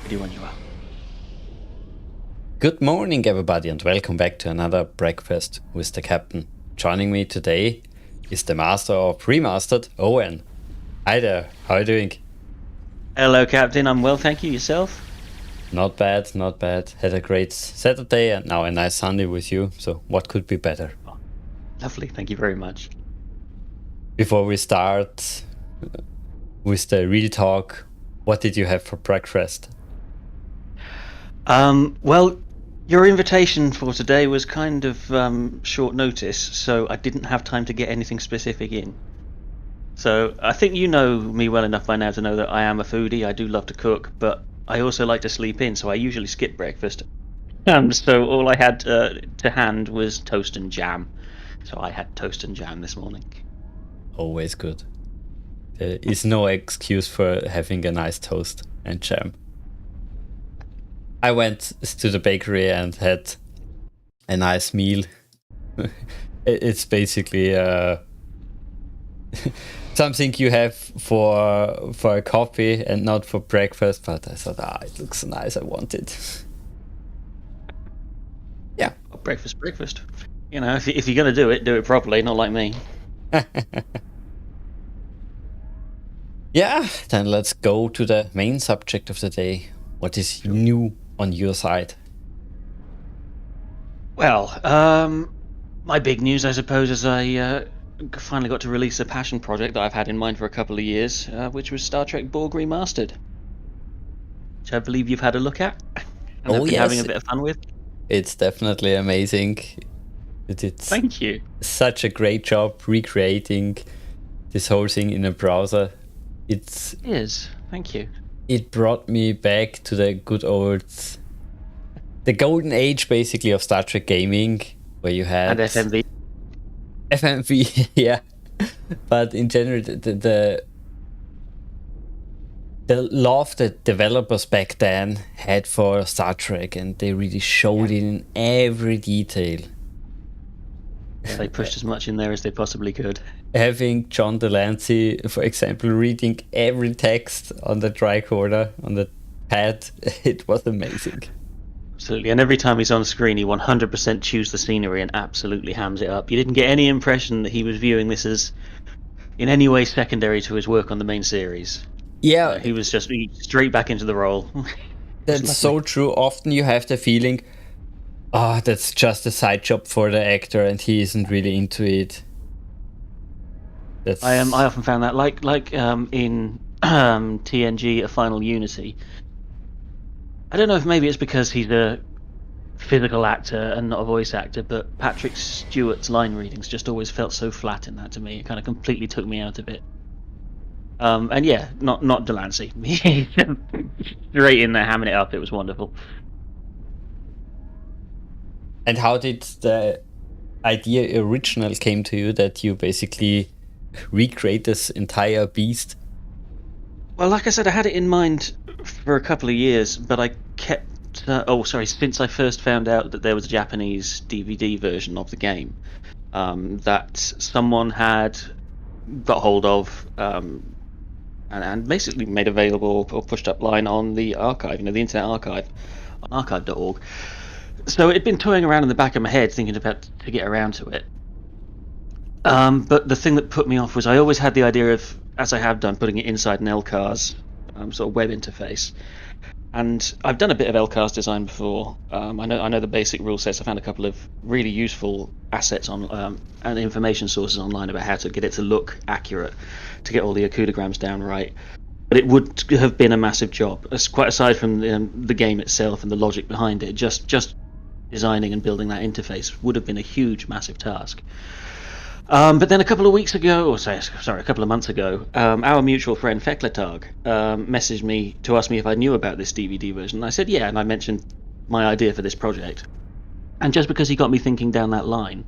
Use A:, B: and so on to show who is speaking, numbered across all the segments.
A: Ready when you are.
B: Good morning, everybody, and welcome back to another Breakfast with the Captain. Joining me today is the master of Remastered, Owen. Hi there, how are you doing?
A: Hello, Captain. I'm well, thank you. Yourself?
B: Not bad, not bad. Had a great Saturday and now a nice Sunday with you, so what could be better?
A: Oh, lovely, thank you very much.
B: Before we start with the real talk, what did you have for breakfast?
A: Well, your invitation for today was kind of short notice, so I didn't have time to get anything specific in. So I think you know me well enough by now to know that I am a foodie. I do love to cook, but I also like to sleep in, so I usually skip breakfast. So all I had to hand was toast and jam. So I had toast and jam this morning.
B: Always good. There is no excuse for having a nice toast and jam. I went to the bakery and had a nice meal. It's basically something you have for a coffee and not for breakfast, but I thought, it looks nice, I want it. Yeah.
A: Oh, breakfast. You know, if you're going to do it properly, not like me.
B: Yeah, then let's go to the main subject of the day. What is new on your side?
A: Well, my big news, I suppose, is I finally got to release a passion project that I've had in mind for a couple of years, which was Star Trek Borg Remastered, which I believe you've had a look at and have been having a bit of fun with.
B: It's definitely amazing.
A: Thank you.
B: Such a great job recreating this whole thing in a browser.
A: It is. Thank you.
B: It brought me back to the good old, the golden age basically of Star Trek gaming, where you had
A: And FMV.
B: FMV, yeah. But in general, the love that developers back then had for Star Trek, and they really showed it in every detail.
A: Yeah, they pushed as much in there as they possibly could.
B: Having John Delancey, for example, reading every text on the tricorder, on the pad, it was amazing.
A: Absolutely, and every time he's on screen, he 100% chews the scenery and absolutely hams it up. You didn't get any impression that he was viewing this as in any way secondary to his work on the main series.
B: Yeah.
A: He was just straight back into the role.
B: That's so true. Often you have the feeling, that's just a side job for the actor and he isn't really into it.
A: I often found that, like in TNG, A Final Unity. I don't know if maybe it's because he's a physical actor and not a voice actor, but Patrick Stewart's line readings just always felt so flat in that to me. It kind of completely took me out of it. And yeah, not Delancey. Straight in there, hamming it up. It was wonderful.
B: And how did the idea original came to you that you basically recreate this entire beast?
A: Well, like I said, I had it in mind for a couple of years, but I kept since I first found out that there was a Japanese DVD version of the game that someone had got hold of and basically made available or pushed up line on the archive, the Internet Archive, on archive.org. So it'd been toying around in the back of my head thinking about to get around to it. But the thing that put me off was I always had the idea of, as I have done, putting it inside an LCARS sort of web interface. And I've done a bit of LCARS design before. I know the basic rule sets. I found a couple of really useful assets on and information sources online about how to get it to look accurate, to get all the acudograms down right. But it would have been a massive job. Quite aside from the game itself and the logic behind it, just designing and building that interface would have been a huge, massive task. But then a couple of months ago, our mutual friend Fekletag messaged me to ask me if I knew about this DVD version. And I said yeah, and I mentioned my idea for this project. And just because he got me thinking down that line,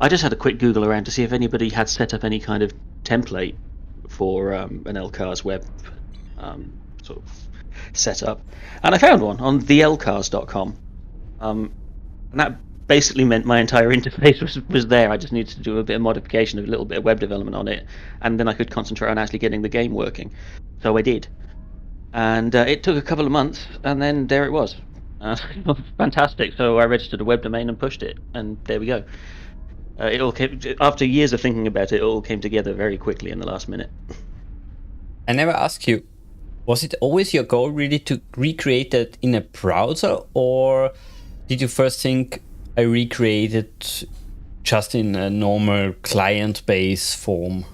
A: I just had a quick Google around to see if anybody had set up any kind of template for an LCARS web sort of setup. And I found one on thelcars.com. And that basically meant my entire interface was there. I just needed to do a bit of modification, a little bit of web development on it, and then I could concentrate on actually getting the game working. So I did. And it took a couple of months, and then there it was. Fantastic. So I registered a web domain and pushed it, and there we go. It all came after years of thinking about it. It all came together very quickly in the last minute.
B: I never asked you, was it always your goal really to recreate that in a browser, or did you first think I recreate it just in a normal client base form?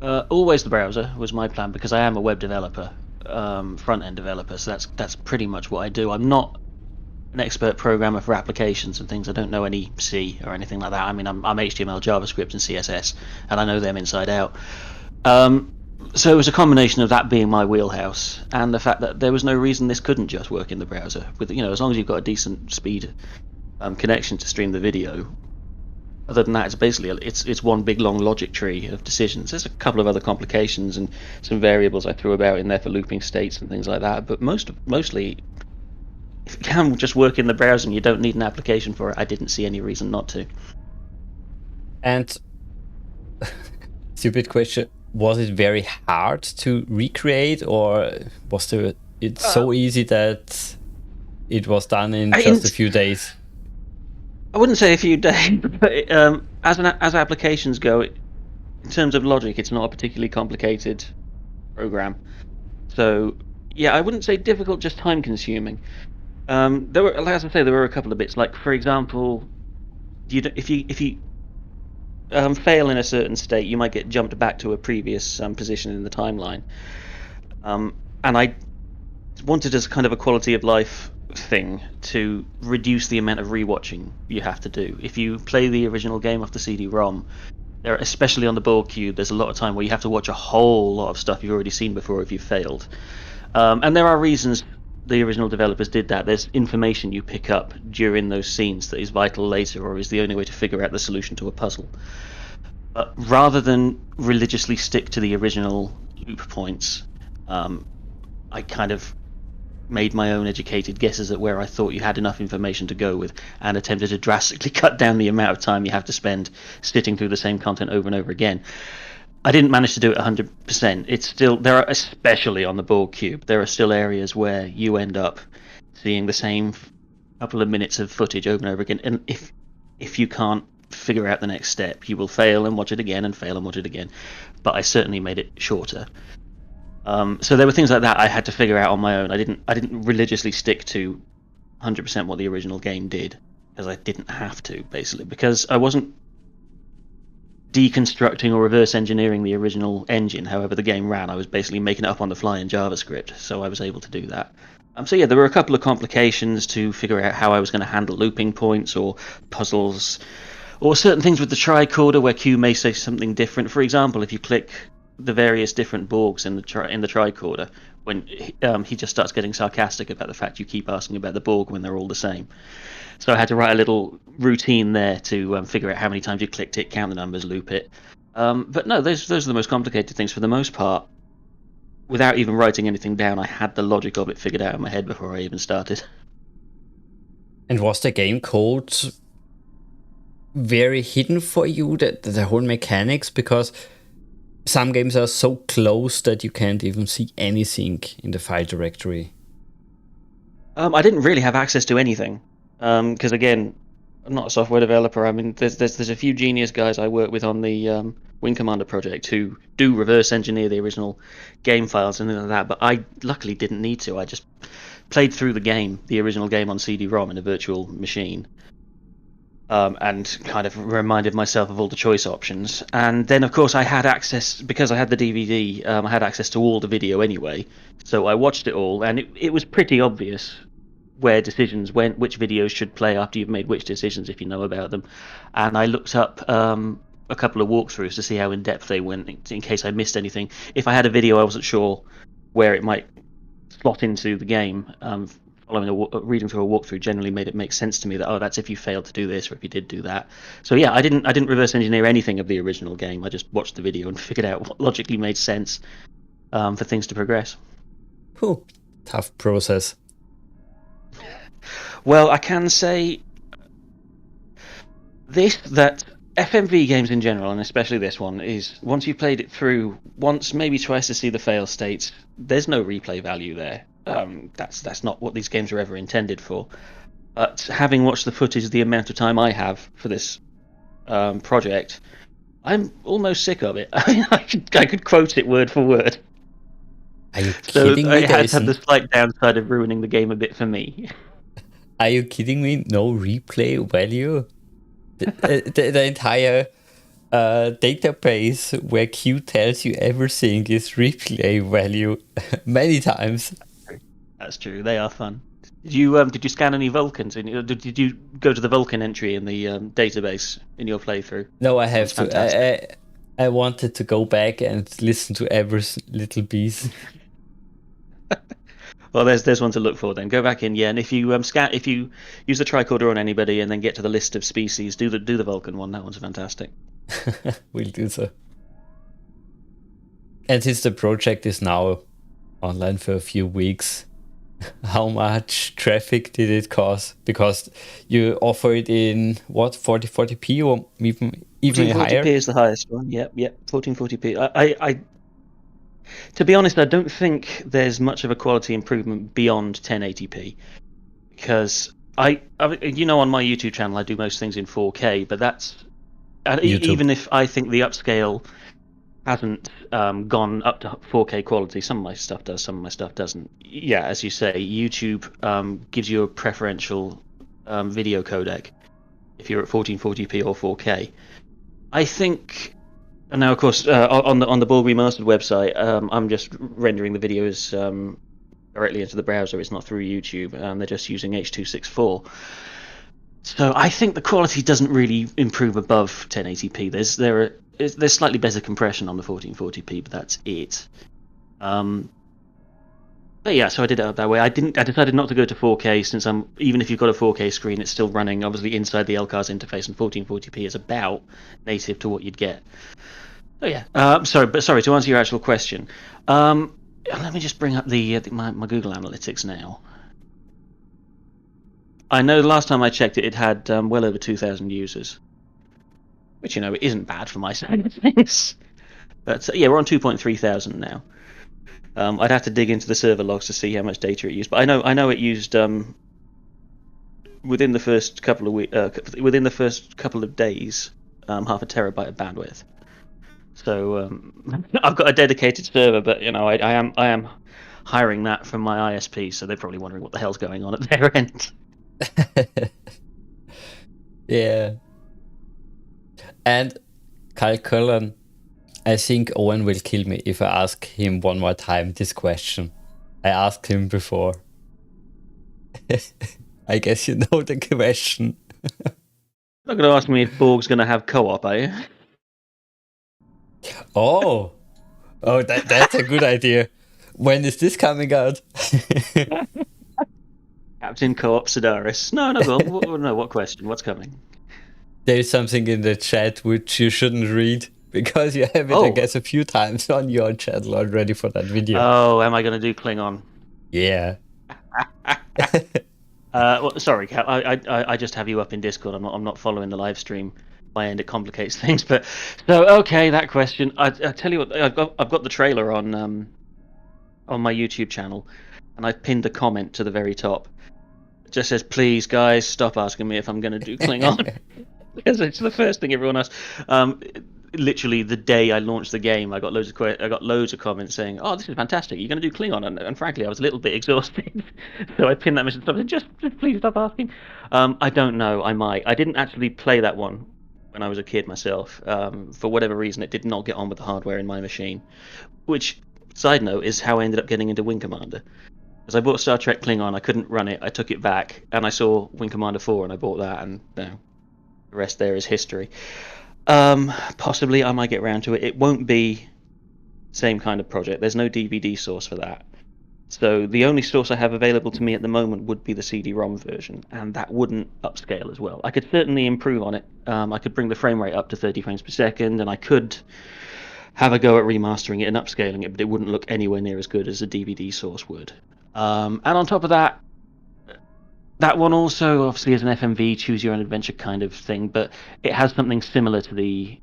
A: Always the browser was my plan, because I am a web developer, front end developer. So that's pretty much what I do. I'm not an expert programmer for applications and things. I don't know any C or anything like that. I mean, I'm HTML, JavaScript, and CSS, and I know them inside out. So it was a combination of that being my wheelhouse and the fact that there was no reason this couldn't just work in the browser. With as long as you've got a decent speed connection to stream the video. Other than that, it's basically it's one big long logic tree of decisions. There's a couple of other complications and some variables I threw about in there for looping states and things like that. But mostly, if it can just work in the browser and you don't need an application for it, I didn't see any reason not to.
B: And stupid question, was it very hard to recreate, or was it so easy that it was done in just a few days?
A: I wouldn't say a few days, but as applications go, in terms of logic, it's not a particularly complicated program. So yeah, I wouldn't say difficult, just time consuming. There were, as I say, there were a couple of bits. Like, for example, if you fail in a certain state, you might get jumped back to a previous position in the timeline. And I wanted, as kind of a quality of life thing, to reduce the amount of rewatching you have to do. If you play the original game off the CD-ROM, especially on the Borg cube, there's a lot of time where you have to watch a whole lot of stuff you've already seen before if you failed. And there are reasons the original developers did that. There's information you pick up during those scenes that is vital later, or is the only way to figure out the solution to a puzzle. But rather than religiously stick to the original loop points, I kind of made my own educated guesses at where I thought you had enough information to go with, and attempted to drastically cut down the amount of time you have to spend sitting through the same content over and over again. I didn't manage to do it 100%. It's still, there are, especially on the Borg cube, there are still areas where you end up seeing the same couple of minutes of footage over and over again, and if you can't figure out the next step, you will fail and watch it again and fail and watch it again. But I certainly made it shorter. So there were things like that I had to figure out on my own. I didn't religiously stick to 100% what the original game did, because I didn't have to, basically, because I wasn't deconstructing or reverse engineering the original engine. However the game ran, I was basically making it up on the fly in JavaScript, so I was able to do that. So yeah, there were a couple of complications to figure out how I was going to handle looping points or puzzles, or certain things with the tricorder where Q may say something different. For example, if you click the various different Borgs in the tricorder, when he just starts getting sarcastic about the fact you keep asking about the Borg when they're all the same. So I had to write a little routine there to figure out how many times you clicked it, count the numbers, loop it. But no, those are the most complicated things. For the most part, without even writing anything down, I had the logic of it figured out in my head before I even started.
B: And was the game code very hidden for you, that the whole mechanics? Because some games are so close that you can't even see anything in the file directory.
A: I didn't really have access to anything, because again, I'm not a software developer. I mean, there's a few genius guys I work with on the Wing Commander project who do reverse engineer the original game files and things like that, but I luckily didn't need to. I just played through the original game on CD-ROM in a virtual machine, and kind of reminded myself of all the choice options. And then, of course, I had access, because I had the DVD, I had access to all the video anyway, so I watched it all, and it was pretty obvious where decisions went, which videos should play after you've made which decisions if you know about them. And I looked up a couple of walkthroughs to see how in depth they went in case I missed anything. If I had a video I wasn't sure where it might slot into the game, reading through a walkthrough generally made it make sense to me that, oh, that's if you failed to do this or if you did do that. So yeah, I didn't reverse engineer anything of the original game. I just watched the video and figured out what logically made sense for things to progress.
B: Cool. Tough process.
A: Well, I can say this, that FMV games in general, and especially this one, is once you've played it through once, maybe twice to see the fail states, there's no replay value there. That's not what these games are ever intended for. But having watched the footage, the amount of time I have for this project, I'm almost sick of it. I mean, I could quote it word for word.
B: Are you
A: So
B: kidding me?
A: it has had the slight downside of ruining the game a bit for me.
B: Are you kidding me? No replay value? The entire database where Q tells you everything is replay value many times.
A: That's true. They are fun. Did you scan any Vulcans? Did you go to the Vulcan entry in the database in your playthrough?
B: No, I have to. I wanted to go back and listen to every little piece.
A: Well, there's one to look for then. Go back in, yeah, and if you if you use the tricorder on anybody and then get to the list of species, do the Vulcan one. That one's fantastic.
B: We'll do so. And since the project is now online for a few weeks, how much traffic did it cause? Because you offer it in what, 4040p or even higher?
A: 1440p is the highest one. Yep, 1440p. I to be honest, I don't think there's much of a quality improvement beyond 1080p, because on my YouTube channel I do most things in 4K, but that's even if I think the upscale hasn't gone up to 4K quality. Some of my stuff does, some of my stuff doesn't. Yeah, as you say, YouTube gives you a preferential video codec if you're at 1440p or 4K. I think. And now, of course, on the Borg remastered website, I'm just rendering the videos directly into the browser. It's not through YouTube. They're just using H.264. So I think the quality doesn't really improve above 1080p. There's slightly better compression on the 1440p, but that's it. But yeah, so I did it that way. I decided not to go to 4K, since even if you've got a 4K screen, it's still running obviously inside the LCARS interface, and 1440p is about native to what you'd get. Oh yeah. Sorry. To answer your actual question, let me just bring up my Google Analytics now. I know the last time I checked it had well over 2,000 users, which it isn't bad for my side of things. But yeah, we're on 2.3 thousand now. I'd have to dig into the server logs to see how much data it used, but I know it used within the first couple of days half a terabyte of bandwidth. So I've got a dedicated server, but I am hiring that from my ISP, so they're probably wondering what the hell's going on at their end.
B: Yeah. And Kyle Cullen, I think Owen will kill me if I ask him one more time this question. I asked him before. I guess you know the question.
A: You're not going to ask me if Borg's going to have co-op, are you?
B: Oh, that's a good idea. When is this coming out?
A: Captain Co-op Sedaris. No, go on. No, what question? What's coming?
B: There's something in the chat which you shouldn't read, because you have it, I guess, a few times on your channel already for that video.
A: Oh, am I going to do Klingon?
B: Yeah.
A: Well, sorry, Cap. I just have you up in Discord. I'm not following the live stream. My end, it complicates things. But so okay, that question. I tell you what, I've got the trailer on my YouTube channel, and I pinned a comment to the very top. It just says, "Please, guys, stop asking me if I'm going to do Klingon," because it's the first thing everyone asks. Literally the day I launched the game, I got loads of comments saying, "Oh, this is fantastic! You're going to do Klingon?" And frankly, I was a little bit exhausted, so I pinned that message. I said, just please stop asking. I don't know. I might. I didn't actually play that one when I was a kid myself. For whatever reason, it did not get on with the hardware in my machine. Which, side note, is how I ended up getting into Wing Commander. Because I bought Star Trek Klingon, I couldn't run it. I took it back, and I saw Wing Commander 4, and I bought that, and the rest there is history. Possibly I might get around to it. It won't be the same kind of project. There's no DVD source for that. So the only source I have available to me at the moment would be the CD-ROM version, and that wouldn't upscale as well. I could certainly improve on it. I could bring the frame rate up to 30 frames per second, and I could have a go at remastering it and upscaling it, but it wouldn't look anywhere near as good as a DVD source would. And on top of that, That one also obviously is an FMV, choose your own adventure kind of thing, but it has something similar to the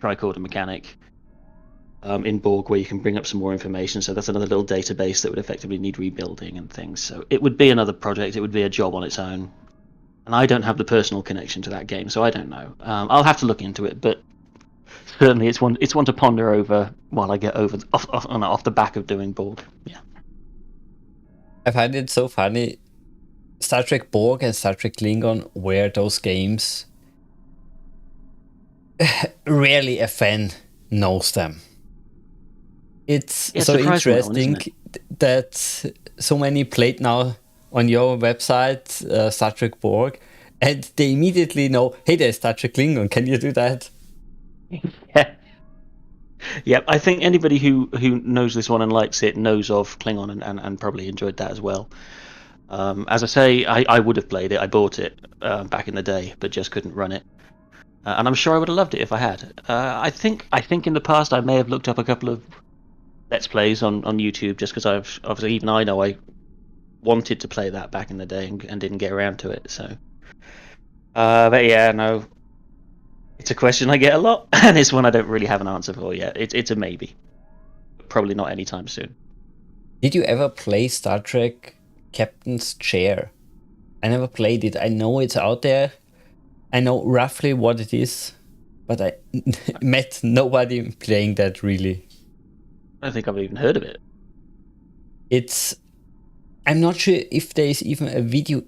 A: tricorder mechanic in Borg, where you can bring up some more information. So that's another little database that would effectively need rebuilding and things. So it would be another project. It would be a job on its own. And I don't have the personal connection to that game, so I don't know. I'll have to look into it, but certainly it's one to ponder over while I get off the back of doing Borg. Yeah.
B: I find it so funny. Star Trek Borg and Star Trek Klingon were those games. Rarely a fan knows them. It's so interesting that so many played now on your website Star Trek Borg, and they immediately know, hey, there's Star Trek Klingon. Can you do that?
A: Yeah. Yep, I think anybody who knows this one and likes it knows of Klingon and probably enjoyed that as well. As I say, I would have played it. I bought it back in the day, but just couldn't run it. And I'm sure I would have loved it if I had. I think in the past I may have looked up a couple of Let's Plays on YouTube, just because obviously even I know I wanted to play that back in the day and didn't get around to it. So, but yeah, no, it's a question I get a lot, and it's one I don't really have an answer for yet. It's a maybe, probably not anytime soon.
B: Did you ever play Star Trek Captain's Chair? I never played it. I know it's out there. I know roughly what it is, but I met nobody playing that really.
A: I don't think I've even heard of it.
B: I'm not sure if there is even a video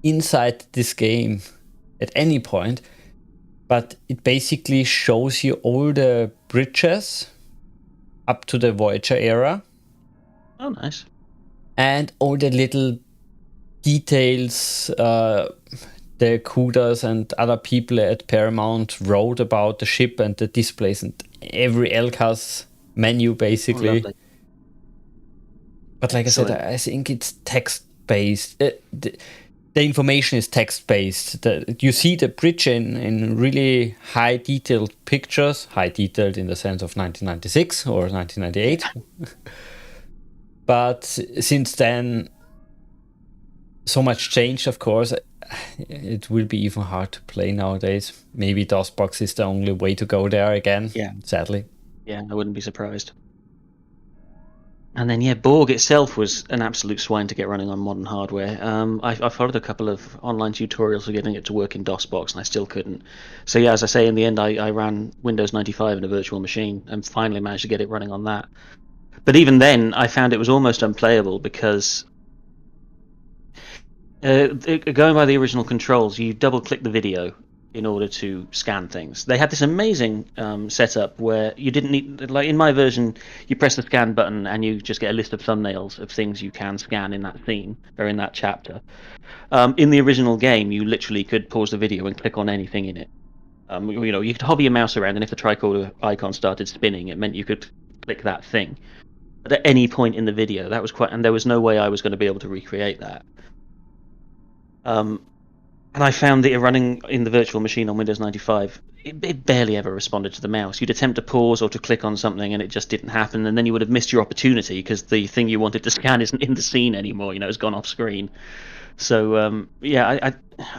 B: inside this game at any point, but it basically shows you all the bridges up to the Voyager era.
A: Oh, nice.
B: And all the little details the Kudas and other people at Paramount wrote about the ship and the displays and every LCAS menu basically.
A: Oh,
B: but like excellent. I said, I think it's text-based. The information is text-based. You see the bridge in really high detailed pictures, high detailed in the sense of 1996 or 1998. But since then, so much changed, of course. It will be even hard to play nowadays. Maybe DOSBox is the only way to go there again.
A: Yeah,
B: sadly.
A: Yeah, I wouldn't be surprised. And then, yeah, Borg itself was an absolute swine to get running on modern hardware. I followed a couple of online tutorials for getting it to work in DOSBox, and I still couldn't. So yeah, as I say, in the end, I ran Windows 95 in a virtual machine and finally managed to get it running on that. But even then, I found it was almost unplayable because going by the original controls, you double-click the video in order to scan things. They had this amazing setup where you didn't need, like in my version, you press the scan button and you just get a list of thumbnails of things you can scan in that scene or in that chapter. In the original game, you literally could pause the video and click on anything in it. You could hover your mouse around, and if the tricorder icon started spinning, it meant you could click that thing. But at any point in the video, that was and there was no way I was going to be able to recreate that. And I found that running in the virtual machine on Windows 95, it barely ever responded to the mouse. You'd attempt to pause or to click on something and it just didn't happen, and then you would have missed your opportunity because the thing you wanted to scan isn't in the scene anymore, it's gone off screen. So, yeah,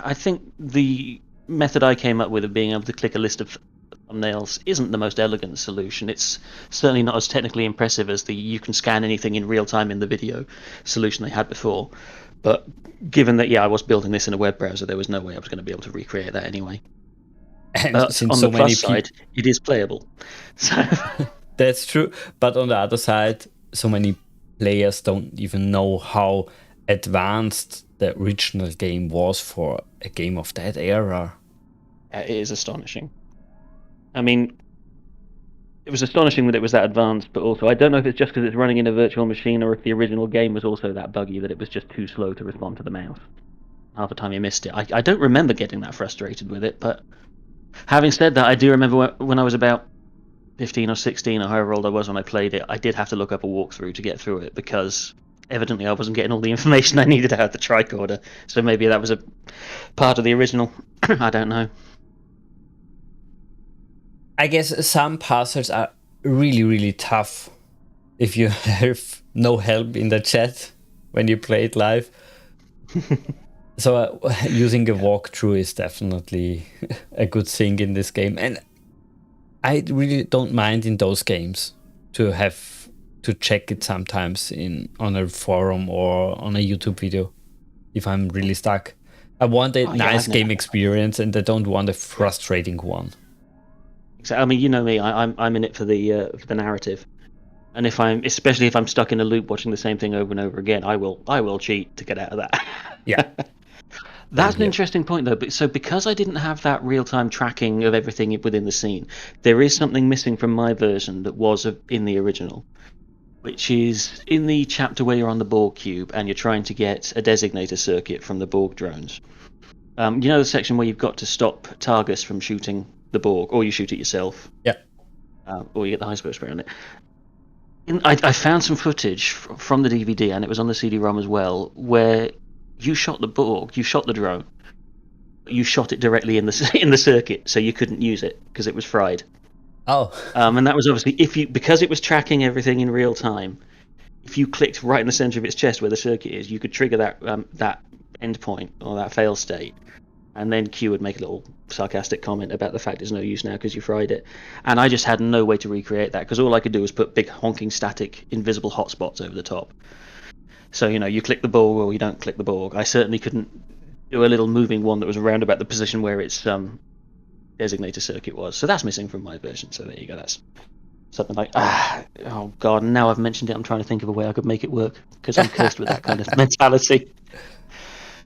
A: I think the method I came up with of being able to click a list of thumbnails isn't the most elegant solution. It's certainly not as technically impressive as the you can scan anything in real time in the video solution they had before. But given that, I was building this in a web browser, there was no way I was going to be able to recreate that anyway.
B: And
A: on the plus side, it is playable. So.
B: That's true. But on the other side, so many players don't even know how advanced the original game was for a game of that era.
A: It is astonishing. I mean, it was astonishing that it was that advanced, but also I don't know if it's just because it's running in a virtual machine or if the original game was also that buggy that it was just too slow to respond to the mouse. Half the time you missed it. I don't remember getting that frustrated with it, but having said that, I do remember when I was about 15 or 16 or however old I was when I played it, I did have to look up a walkthrough to get through it because evidently I wasn't getting all the information I needed out of the tricorder. So maybe that was a part of the original. I don't know.
B: I guess some puzzles are really, really tough if you have no help in the chat when you play it live. So using a walkthrough is definitely a good thing in this game, and I really don't mind in those games to have to check it sometimes on a forum or on a YouTube video if I'm really stuck. I want a nice game experience, and I don't want a frustrating one.
A: Exactly. I mean, you know me. I'm in it for the narrative, and especially if I'm stuck in a loop watching the same thing over and over again, I will cheat to get out of that.
B: Yeah.
A: That's an interesting point, though. So because I didn't have that real-time tracking of everything within the scene, there is something missing from my version that was in the original, which is in the chapter where you're on the Borg cube and you're trying to get a designator circuit from the Borg drones. You know the section where you've got to stop Targus from shooting the Borg, or you shoot it yourself.
B: Yeah.
A: Or you get the iceberg spray on it. I found some footage from the DVD, and it was on the CD-ROM as well, where you shot the Borg, you shot the drone, you shot it directly in the circuit, so you couldn't use it because it was fried.
B: Oh.
A: And that was obviously because it was tracking everything in real time. If you clicked right in the center of its chest where the circuit is, you could trigger that endpoint or that fail state, and then Q would make a little sarcastic comment about the fact it's no use now because you fried it. And I just had no way to recreate that because all I could do was put big honking static invisible hotspots over the top. So you click the Borg or you don't click the Borg. I certainly couldn't do a little moving one that was around about the position where its designator circuit was. So that's missing from my version. So there you go. That's something like oh god. Now I've mentioned it, I'm trying to think of a way I could make it work because I'm cursed with that kind of mentality.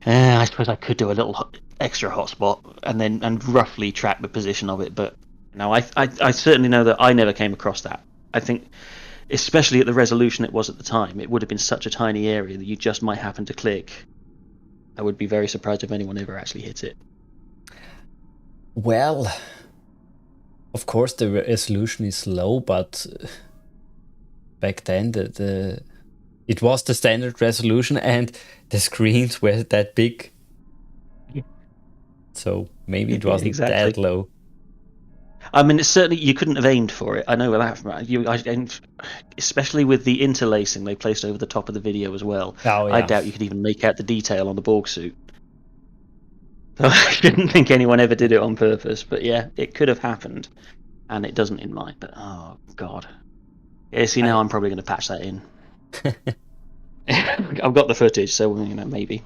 A: I suppose I could do a little extra hotspot and roughly track the position of it, but no, I certainly know that I never came across that. I think, especially at the resolution it was at the time, it would have been such a tiny area that you just might happen to click. I would be very surprised if anyone ever actually hit it.
B: Well, of course the resolution is low, but back then it was the standard resolution and the screens were that big.
A: Yeah.
B: So maybe it wasn't that low.
A: I mean, it's certainly you couldn't have aimed for it. I know that from especially with the interlacing they placed over the top of the video as well.
B: Oh, yeah.
A: I doubt you could even make out the detail on the Borg suit. So I didn't think anyone ever did it on purpose, but yeah, it could have happened, and it doesn't in mine. But oh god, yeah. See, now I'm probably going to patch that in. I've got the footage, so maybe.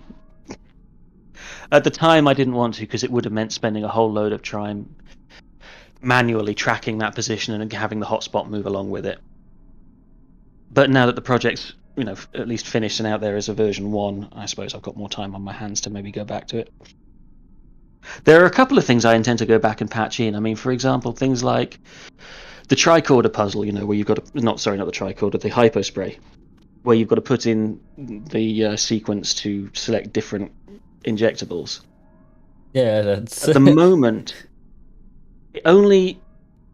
A: At the time, I didn't want to because it would have meant spending a whole load of time manually tracking that position and having the hotspot move along with it. But now that the project's at least finished and out there as a version 1, I suppose I've got more time on my hands to maybe go back to it. There are a couple of things I intend to go back and patch in. I mean, for example, things like the tricorder puzzle, where you've got not the tricorder, the hypospray, where you've got to put in the sequence to select different injectables.
B: Yeah, that's...
A: At the moment, it only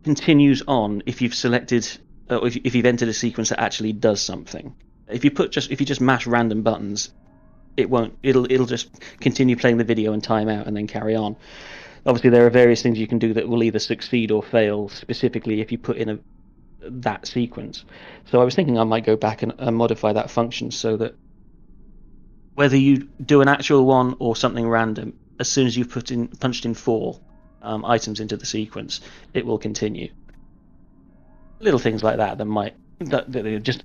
A: continues on if you've selected, if you've entered a sequence that actually does something. If you just mash random buttons, it won't. It'll just continue playing the video and time out and then carry on. Obviously, there are various things you can do that will either succeed or fail, specifically if you put in that sequence. So I was thinking I might go back and modify that function so that whether you do an actual one or something random, as soon as you've punched in 4 items into the sequence, it will continue. Little things like that that just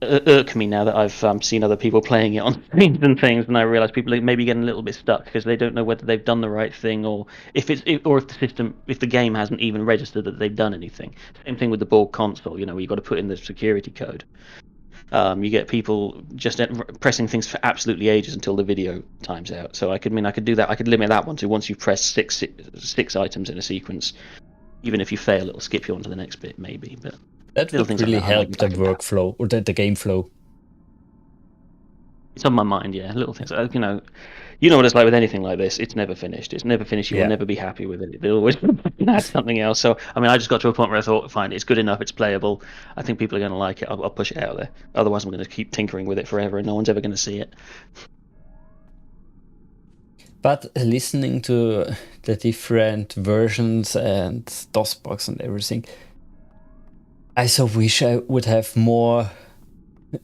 A: irk me now that I've seen other people playing it on streams and things, and I realise people are maybe getting a little bit stuck because they don't know whether they've done the right thing or if the game hasn't even registered that they've done anything. Same thing with the Borg console, where you've got to put in the security code. You get people just pressing things for absolutely ages until the video times out. So I could do that. I could limit that one to once you've pressed six items in a sequence. Even if you fail, it'll skip you on to the next bit, maybe. But
B: that would really help the workflow or the game flow.
A: It's on my mind, yeah. Little things, you know what it's like with anything like this. It's never finished. It's never finished. You will never be happy with it. They'll always add something else. So, I mean, I just got to a point where I thought, fine, it's good enough. It's playable. I think people are going to like it. I'll push it out there. Otherwise, I'm going to keep tinkering with it forever, and no one's ever going to see it.
B: But listening to the different versions and DOSBox and everything, I so wish I would have more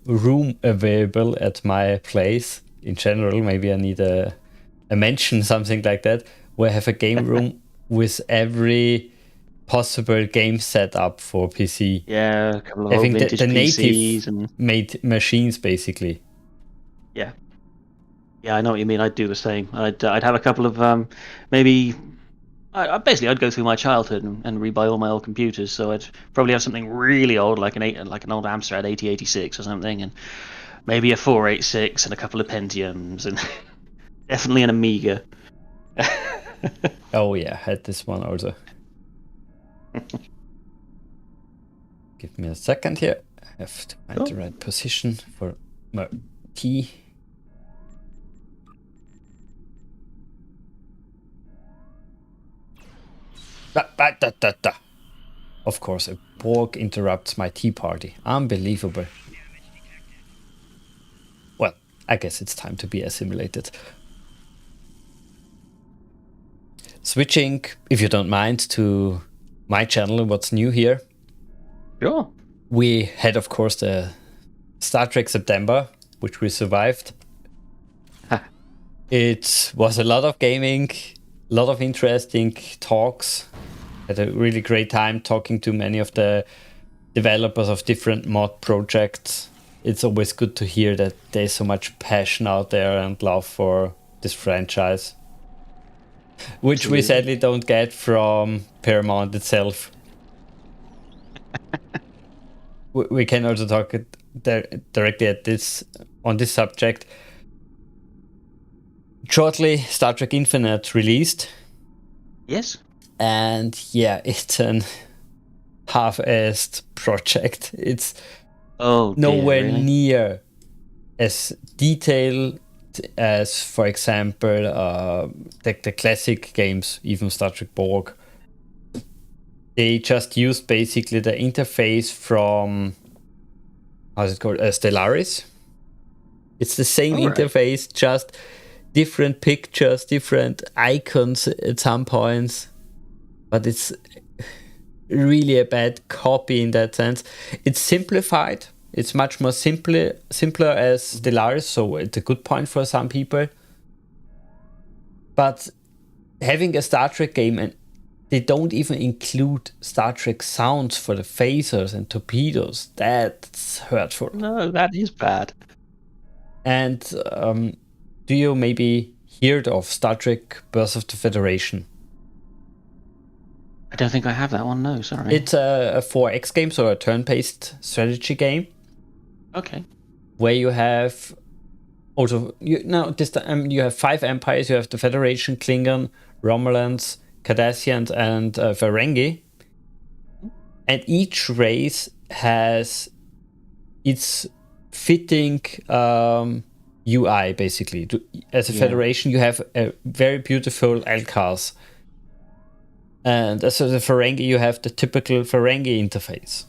B: room available at my place. In general, maybe I need a mention something like that, where I have a game room with every possible game setup for PC.
A: Yeah, a couple of old
B: Having
A: vintage
B: the
A: PCs
B: native
A: and
B: made machines, basically.
A: yeah, I know what you mean. I'd do the same. I'd have a couple of maybe. Basically, I'd go through my childhood and rebuy all my old computers. So I'd probably have something really old, like an old Amstrad 8086 or something, and maybe a 486 and a couple of Pentiums, and definitely an Amiga.
B: Oh yeah, I had this one also. Give me a second here. I have to find the right position for my key. Of course, a Borg interrupts my tea party. Unbelievable. Well, I guess it's time to be assimilated. Switching, if you don't mind, to my channel, what's new here.
A: Sure.
B: We had, of course, the Star Trek September, which we survived. It was a lot of gaming, a lot of interesting talks. Had a really great time talking to many of the developers of different mod projects. It's always good to hear that there's so much passion out there and love for this franchise, which we sadly don't get from Paramount itself. We can also talk directly on this subject. Shortly, Star Trek Infinite released.
A: Yes.
B: And yeah, it's an half-assed project. It's nowhere near as detailed as, for example, the classic games, even Star Trek Borg. They just used basically the interface from, how's it called, Stellaris. It's the same interface, just different pictures, different icons at some points. But it's really a bad copy in that sense. It's simplified. It's much more simpler as Stellaris, so it's a good point for some people. But having a Star Trek game, and they don't even include Star Trek sounds for the phasers and torpedoes, that's hurtful.
A: No, that is bad.
B: And do you maybe heard of Star Trek Birth of the Federation?
A: I don't think I have that one, no, sorry.
B: It's a 4X game, so a turn-based strategy game.
A: Okay.
B: Where you have also, this time you have 5 empires. You have the Federation, Klingon, Romulans, Cardassians, and Ferengi. And each race has its fitting UI, basically. As a Federation, you have a very beautiful LCARs. And as the Ferengi, you have the typical Ferengi interface.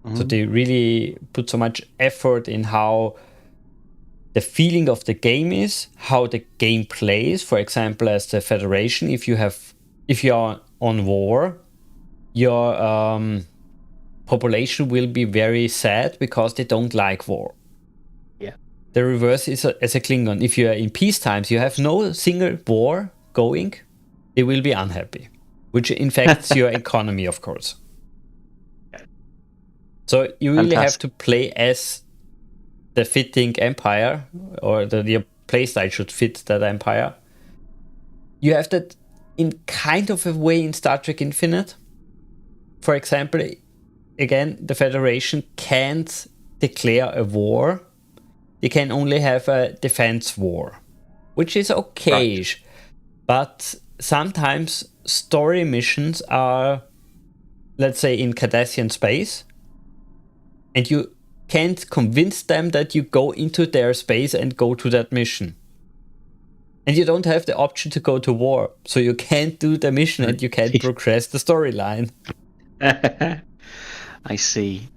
B: Mm-hmm. So they really put so much effort in how the feeling of the game is, how the game plays. For example, as the Federation, if you are on war, your population will be very sad because they don't like war.
A: Yeah.
B: The reverse is as a Klingon. If you are in peace times, you have no single war going, they will be unhappy, which infects your economy, of course. So you really have to play as the fitting empire, or your playstyle should fit that empire. You have that in kind of a way in Star Trek Infinite. For example, again, the Federation can't declare a war. They can only have a defense war, which is okay. Right. But sometimes story missions are, let's say, in Cardassian space, and you can't convince them that you go into their space and go to that mission. And you don't have the option to go to war, so you can't do the mission and you can't progress the storyline.
A: I see.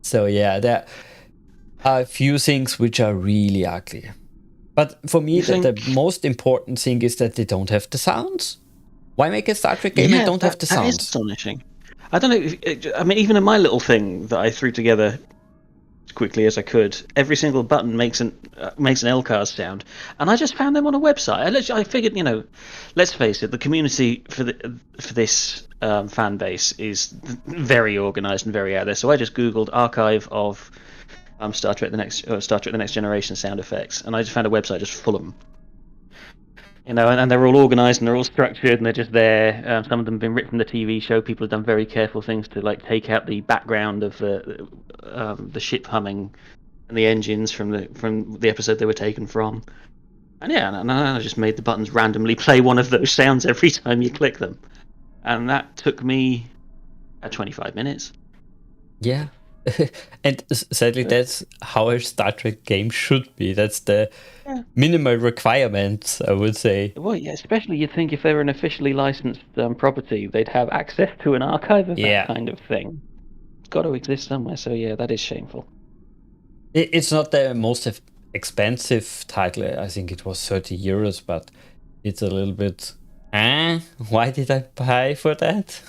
B: So yeah, there are a few things which are really ugly. But for me, the most important thing is that they don't have the sounds. Why make a Star Trek game and don't have the sounds?
A: That is astonishing. I don't know. I mean, even in my little thing that I threw together quickly as I could. Every single button makes an LCARS sound, and I just found them on a website. I figured, let's face it, the community for this fan base is very organised and very out there. So I just googled archive of Star Trek the Next Generation sound effects, and I just found a website just full of them. And they're all organised and they're all structured and they're just there. Some of them have been ripped from the TV show. People have done very careful things to take out the background of the ship humming and the engines from the episode they were taken from. And and I just made the buttons randomly play one of those sounds every time you click them, and that took me 25 minutes.
B: Yeah. And sadly, that's how a Star Trek game should be. That's the minimal requirements, I would say.
A: Well, yeah, especially you'd think if they were an officially licensed property, they'd have access to an archive of that kind of thing. It's got to exist somewhere, so yeah, that is shameful.
B: It's not the most expensive title. I think it was 30 euros, but it's a little bit, why did I pay for that?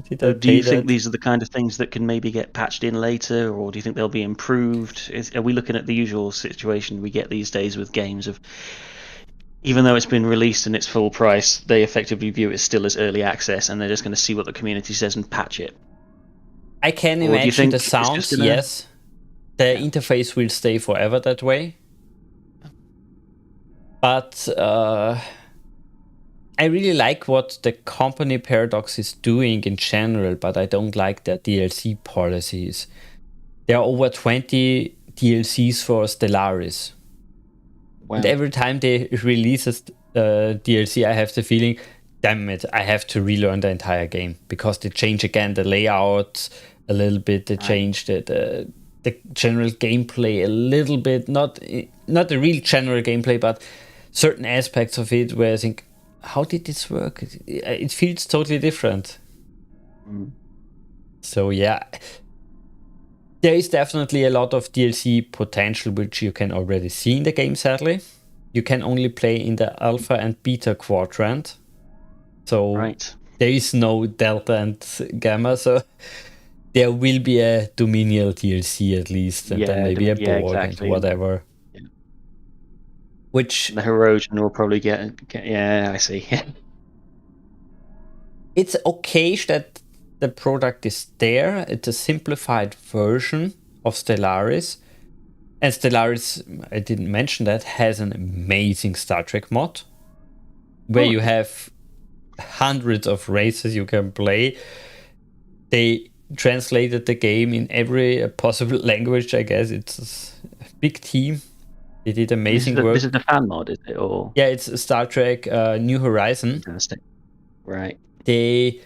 A: Do you think these are the kind of things that can maybe get patched in later, or do you think they'll be improved? Are we looking at the usual situation we get these days with games of, even though it's been released in its full price, they effectively view it still as early access, and they're just going to see what the community says and patch it?
B: I can imagine the sounds, yes. The interface will stay forever that way. But I really like what the company Paradox is doing in general, but I don't like their DLC policies. There are over 20 DLCs for Stellaris. Wow. And every time they release a DLC, I have the feeling, damn it, I have to relearn the entire game, because they change again the layout a little bit, they change the general gameplay a little bit, not the real general gameplay, but certain aspects of it where I think, how did this work? It feels totally different. So yeah, there is definitely a lot of DLC potential which you can already see in the game, sadly. You can only play in the alpha and beta quadrant. So there is no delta and gamma, so there will be a Dominion DLC at least, and then maybe a Borg and whatever. Which
A: the Herosian will probably get. Yeah, I see.
B: It's okay that the product is there. It's a simplified version of Stellaris. And Stellaris, I didn't mention that, has an amazing Star Trek mod where you have hundreds of races you can play. They translated the game in every possible language, I guess. It's a big team. They did amazing work.
A: This is the fan mod, is it? Or
B: yeah, it's Star Trek New Horizon.
A: Fantastic. Right.
B: They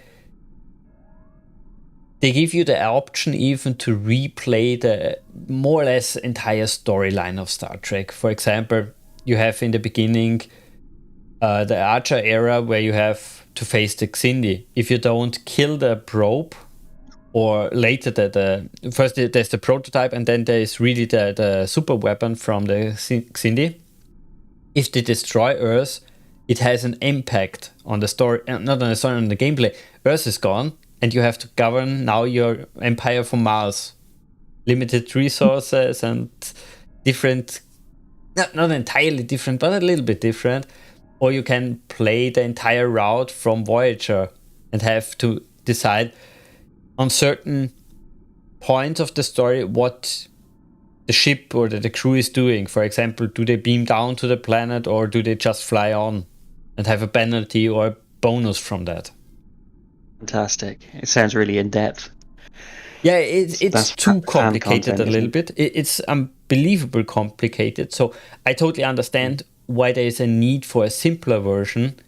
B: give you the option even to replay the more or less entire storyline of Star Trek. For example, you have in the beginning the Archer era where you have to face the Xindi. If you don't kill the probe, or later first there's the prototype and then there's really the super weapon from the Xindi. If they destroy Earth, it has an impact on the story, not on the story, on the gameplay. Earth is gone, and you have to govern now your empire from Mars. Limited resources and different, not entirely different, but a little bit different. Or you can play the entire route from Voyager and have to decide on certain points of the story what the ship or the crew is doing. For example, do they beam down to the planet or do they just fly on and have a penalty or a bonus from that?
A: Fantastic. It sounds really in-depth.
B: Yeah, it's too complicated a little bit. It's unbelievable complicated. So I totally understand why there is a need for a simpler version.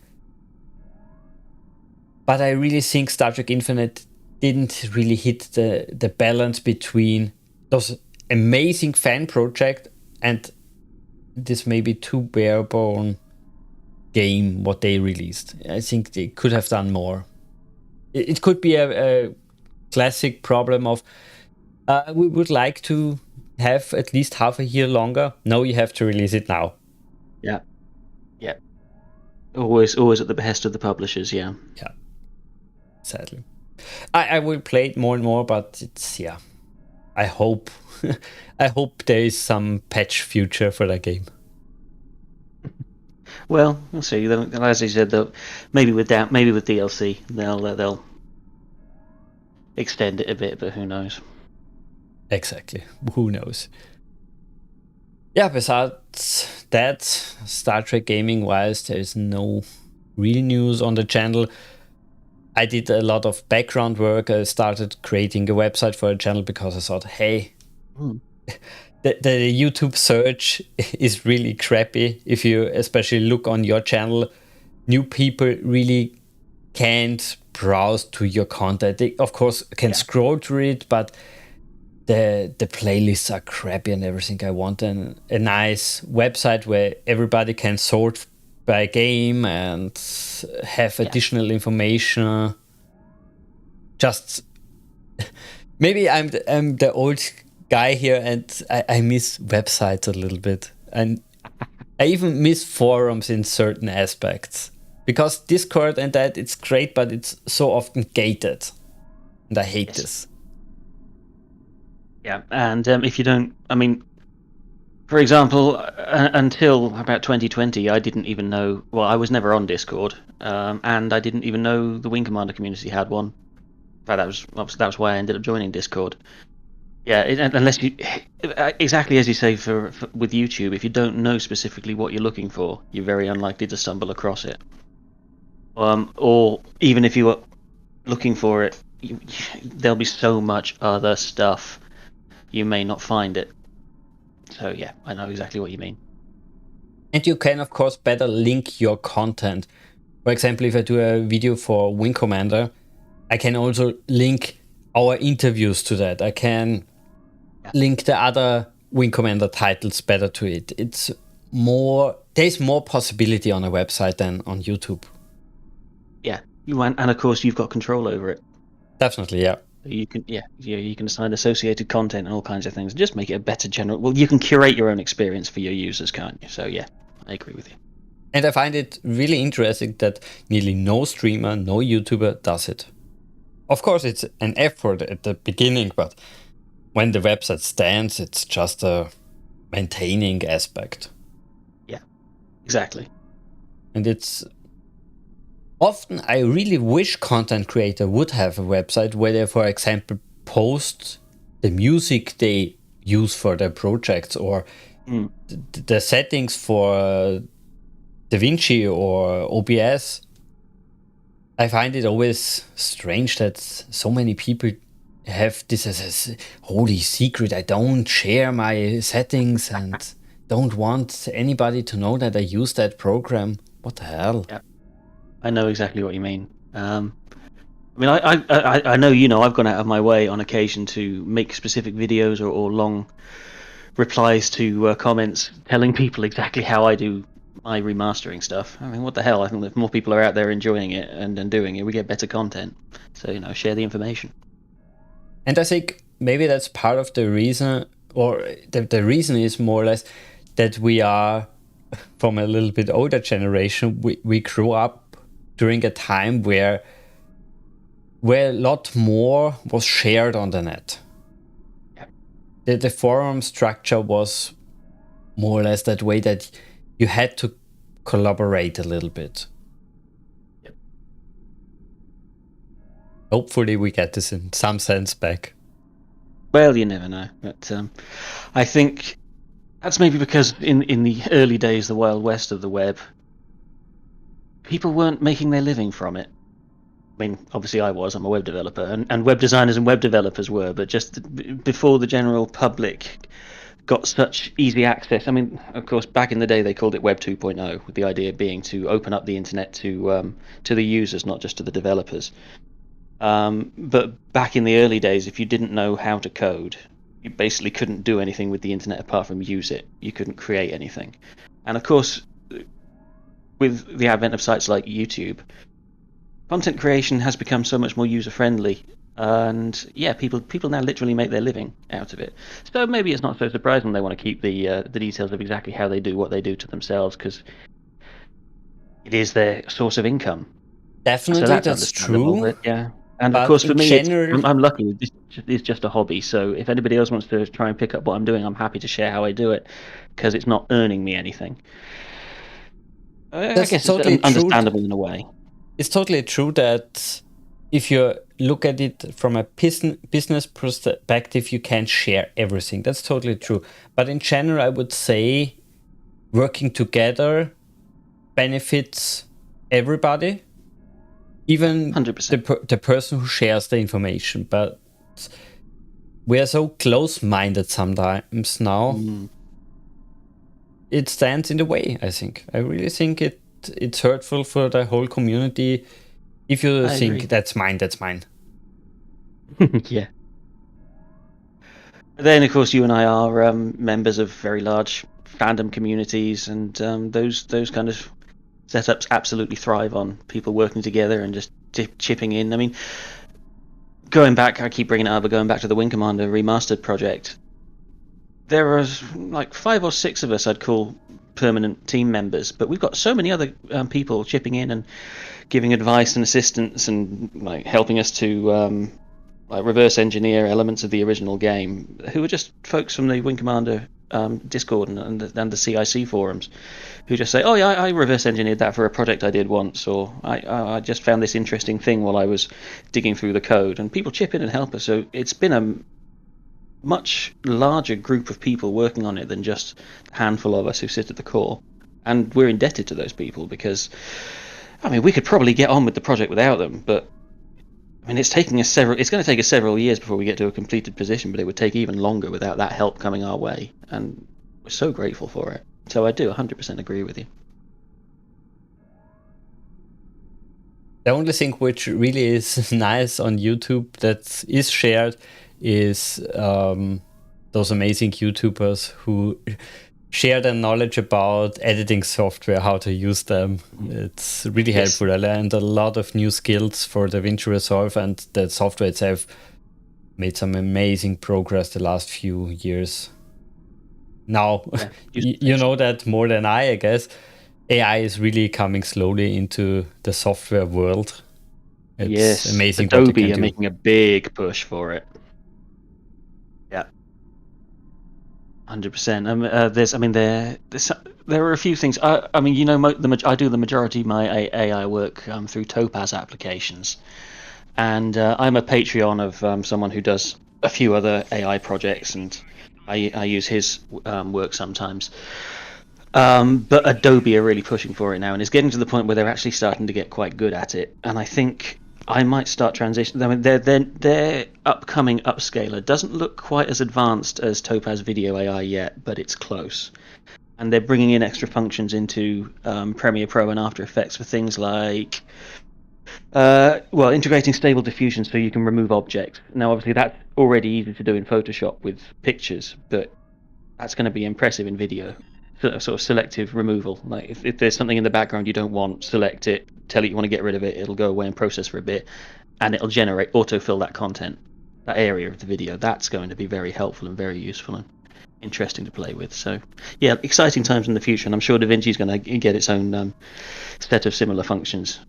B: But I really think Star Trek Infinite didn't really hit the balance between those amazing fan project and this maybe too bare-bone game what they released. I think they could have done more. It could be a classic problem of we would like to have at least half a year longer. No, you have to release it now.
A: Yeah. Always at the behest of the publishers. Yeah.
B: Sadly. I will play it more and more, but it's I hope I hope there is some patch future for that game.
A: Well, we'll see. As I said, maybe with DLC, they'll extend it a bit, but who knows?
B: Exactly. Who knows? Yeah, besides that, Star Trek gaming wise, there is no real news on the channel. I did a lot of background work. I started creating a website for a channel because I thought, hey, the YouTube search is really crappy. If you especially look on your channel, new people really can't browse to your content. They, of course, can scroll through it, but the playlists are crappy and everything. I want a nice website where everybody can sort by game and have additional information. Just maybe I'm the old guy here, and I miss websites a little bit, and I even miss forums in certain aspects, because Discord and that, it's great, but it's so often gated, and I hate this.
A: Yeah, and if you don't, I mean, for example, until about 2020, I didn't even know. Well, I was never on Discord, and I didn't even know the Wing Commander community had one. In fact, that was why I ended up joining Discord. Yeah, unless you, exactly as you say, for with YouTube, if you don't know specifically what you're looking for, you're very unlikely to stumble across it. Or even if you are looking for it, there'll be so much other stuff, you may not find it. So yeah, I know exactly what you mean.
B: And you can, of course, better link your content. For example, if I do a video for Wing Commander, I can also link our interviews to that. I can link the other Wing Commander titles better to it. It's more, there's more possibility on a website than on YouTube.
A: Yeah, and of course you've got control over it.
B: Definitely, yeah.
A: You can assign associated content and all kinds of things, and just make it a better general. Well, you can curate your own experience for your users, can't you? So yeah, I agree with you.
B: And I find it really interesting that nearly no streamer, no YouTuber does it. Of course, it's an effort at the beginning, but when the website stands, it's just a maintaining aspect.
A: Yeah, exactly.
B: And it's often, I really wish content creator would have a website where they, for example, post the music they use for their projects, or the settings for DaVinci or OBS. I find it always strange that so many people have this as a holy secret. I don't share my settings and don't want anybody to know that I use that program. What the hell?
A: Yeah, I know exactly what you mean. I mean, I know, you know, I've gone out of my way on occasion to make specific videos or long replies to comments telling people exactly how I do my remastering stuff. I mean, what the hell? I think if more people are out there enjoying it and doing it, we get better content. So, you know, share the information.
B: And I think maybe that's part of the reason, or the reason is more or less that we are from a little bit older generation. We grew up during a time where a lot more was shared on the net. Yeah. The forum structure was more or less that way, that you had to collaborate a little bit. Yep. Hopefully we get this in some sense back.
A: Well, you never know. But I think that's maybe because in the early days, the Wild West of the web, people weren't making their living from it. I mean, obviously I'm a web developer, and web designers and web developers were, but just before the general public got such easy access. I mean, of course, back in the day they called it Web 2.0, with the idea being to open up the internet to the users, not just to the developers. But back in the early days, if you didn't know how to code, you basically couldn't do anything with the internet apart from use it. You couldn't create anything. And of course, with the advent of sites like YouTube, content creation has become so much more user-friendly. And yeah, people now literally make their living out of it. So maybe it's not so surprising they want to keep the details of exactly how they do what they do to themselves, because it is their source of income.
B: Definitely, so that's true.
A: Yeah. And of
B: But
A: course, for
B: in
A: me,
B: general,
A: I'm lucky. This is just a hobby. So if anybody else wants to try and pick up what I'm doing, I'm happy to share how I do it because it's not earning me anything. I
B: that's
A: guess it's
B: totally true.
A: understandable in a way.
B: It's totally true that if you look at it from a business perspective, you can't share everything. That's totally true. But in general, I would say working together benefits everybody, even
A: 100%.
B: the person who shares the information. But we are so close-minded sometimes now.
A: Mm.
B: It stands in the way, I think. I really think it's hurtful for the whole community if you
A: I
B: think
A: agree.
B: that's mine.
A: Yeah. Then, of course, you and I are members of very large fandom communities, and those kind of setups absolutely thrive on people working together and just chipping in. I mean, going back, I keep bringing it up, but going back to the Wing Commander remastered project, there are like 5 or 6 of us I'd call permanent team members, but we've got so many other people chipping in and giving advice and assistance and like helping us to like reverse engineer elements of the original game, who are just folks from the Wing Commander Discord and the CIC forums, who just say, "Oh yeah, I reverse engineered that for a project I did once," or I just found this interesting thing while I was digging through the code," and people chip in and help us. So it's been a much larger group of people working on it than just a handful of us who sit at the core, and we're indebted to those people because, I mean, we could probably get on with the project without them, but I mean, it's going to take us several years before we get to a completed position, but it would take even longer without that help coming our way, and we're so grateful for it. So I do 100% agree with you.
B: The only thing which really is nice on YouTube that is shared is those amazing YouTubers who share their knowledge about editing software, how to use them. It's really helpful. I learned a lot of new skills for DaVinci Resolve, and the software itself made some amazing progress the last few years. Now, you know that more than I guess. AI is really coming slowly into the software world. It's amazing.
A: Adobe are making a big push for it. Yeah, 100%. There are a few things. I mean, you know, I do the majority of my AI work through Topaz applications, and I'm a Patreon of someone who does a few other AI projects, and I use his work sometimes. But Adobe are really pushing for it now, and it's getting to the point where they're actually starting to get quite good at it. And I think I might start transitioning. I mean, their upcoming upscaler doesn't look quite as advanced as Topaz Video AI yet, but it's close. And they're bringing in extra functions into Premiere Pro and After Effects for things like, integrating stable diffusion so you can remove objects. Now, obviously, that's already easy to do in Photoshop with pictures, but that's going to be impressive in video. Sort of selective removal. Like if there's something in the background you don't want, select it, tell it you want to get rid of it, it'll go away and process for a bit, and it'll autofill that content, that area of the video. That's going to be very helpful and very useful and interesting to play with. So yeah, exciting times in the future, and I'm sure DaVinci is going to get its own set of similar functions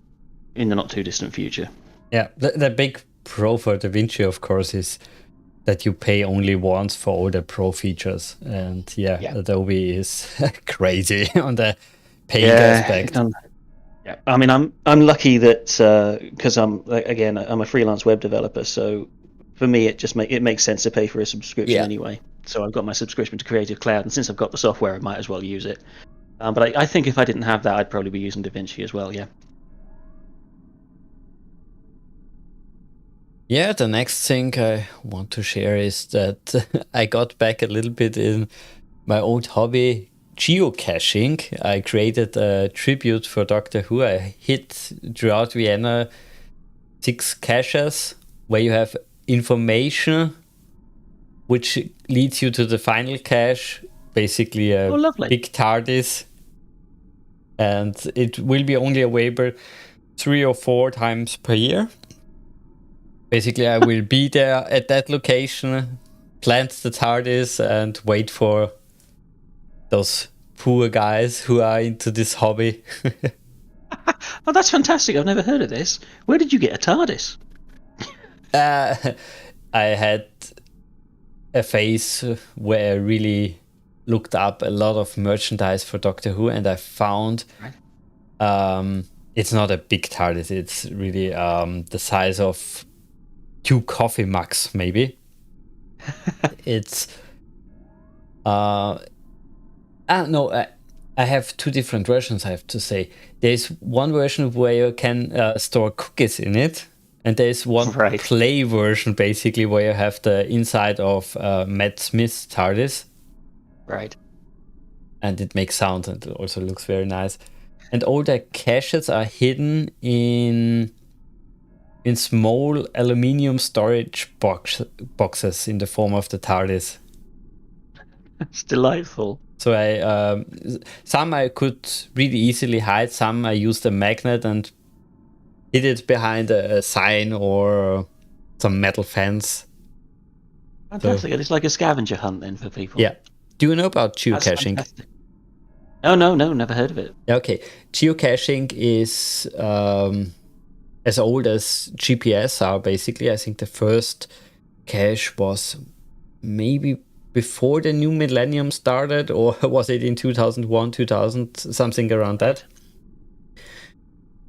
A: in the not too distant future.
B: Yeah, the big pro for DaVinci, of course, is that you pay only once for all the pro features, and Adobe is crazy on the paying aspect.
A: Yeah, I mean, I'm lucky that because I'm a freelance web developer, so for me it makes sense to pay for a subscription anyway. So I've got my subscription to Creative Cloud, and since I've got the software, I might as well use it. But I think if I didn't have that, I'd probably be using DaVinci as well. Yeah.
B: Yeah, the next thing I want to share is that I got back a little bit in my old hobby, geocaching. I created a tribute for Doctor Who. I hit throughout Vienna 6 caches where you have information which leads you to the final cache, basically a big TARDIS. And it will be only available 3 or 4 times per year. Basically, I will be there at that location, plant the TARDIS, and wait for those poor guys who are into this hobby.
A: Oh, that's fantastic. I've never heard of this. Where did you get a TARDIS?
B: I had a phase where I really looked up a lot of merchandise for Doctor Who, and I found it's not a big TARDIS. It's really the size of 2 coffee mugs, maybe. It's no, I have 2 different versions, I have to say. There's one version where you can store cookies in it, and there's one
A: Right.
B: play version, basically, where you have the inside of Matt Smith's TARDIS.
A: Right.
B: And it makes sound, and it also looks very nice. And all the caches are hidden in small aluminium storage boxes in the form of the TARDIS.
A: It's delightful.
B: So some I could really easily hide. Some I used a magnet and hid it behind a sign or some metal fence.
A: Fantastic. It's like a scavenger hunt then for people.
B: Yeah. Do you know about
A: That's
B: geocaching?
A: fantastic. Oh, no, never heard of it.
B: Okay. Geocaching is as old as GPS are, basically. I think the first cache was maybe before the new millennium started, or was it in 2001, 2000, something around that.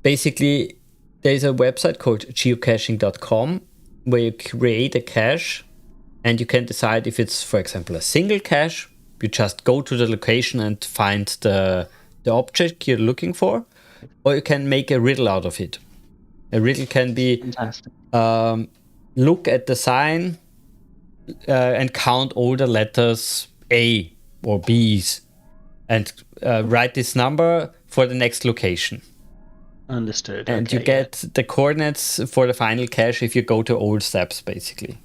B: Basically, there's a website called geocaching.com where you create a cache and you can decide if it's, for example, a single cache. You just go to the location and find the object you're looking for, or you can make a riddle out of it. A riddle can be look at the sign and count all the letters A or B's and write this number for the next location.
A: Understood.
B: And
A: okay,
B: you get the coordinates for the final cache if you go to old steps, basically.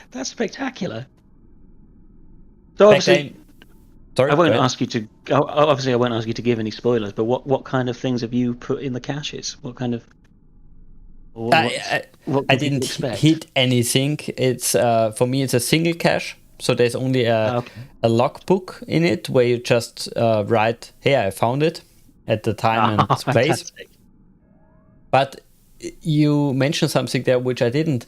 A: That's spectacular. So obviously,
B: sorry,
A: I won't ask you to. Obviously, I won't ask you to give any spoilers. But what kind of things have you put in the caches? What kind of?
B: I didn't hit anything. It's for me, it's a single cache. So there's only a logbook in it where you just write, "Hey, I found it," at the time and place.
A: Fantastic.
B: But you mentioned something there which I didn't.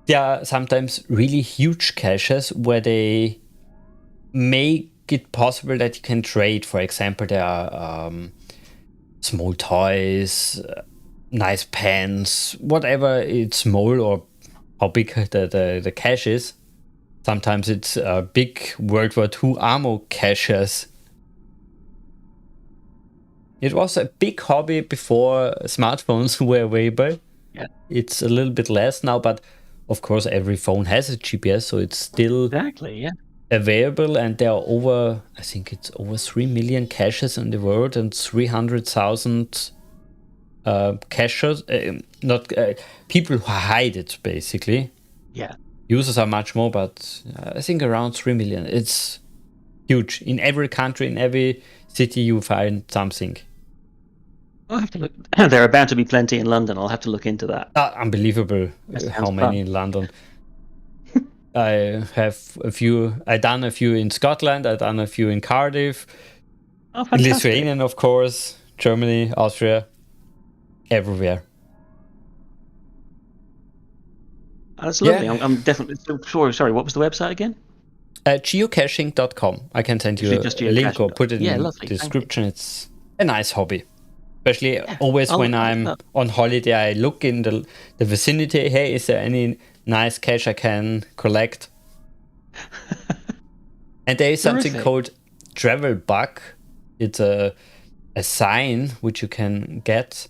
B: There are sometimes really huge caches where they make it possible that you can trade. For example, there are small toys, nice pens, whatever it's small or how big the cache is. Sometimes it's big World War II ammo caches. It was a big hobby before smartphones were available.
A: Yeah.
B: It's a little bit less now, but of course every phone has a GPS, so it's still available. And there are I think it's over 3 million caches in the world and 300,000 caches, not people who hide it, basically.
A: Yeah.
B: Users are much more, but I think around 3 million. It's huge. In every country, in every city, you find something.
A: I'll have to look. There are bound to be plenty in London. I'll have to look into that.
B: Unbelievable how many in London. I have a few. I've done a few in Scotland. I've done a few in Cardiff.
A: Oh, fantastic.
B: Lithuanian, of course. Germany, Austria, everywhere.
A: That's lovely. Yeah. I'm definitely sorry. What was the website again?
B: Geocaching.com. I can send you a link or put it in the description. It's a nice hobby. Especially always when I'm on holiday, I look in the vicinity. Hey, is there any nice cache I can collect? And there is something called Travel Bug. It's a sign which you can get.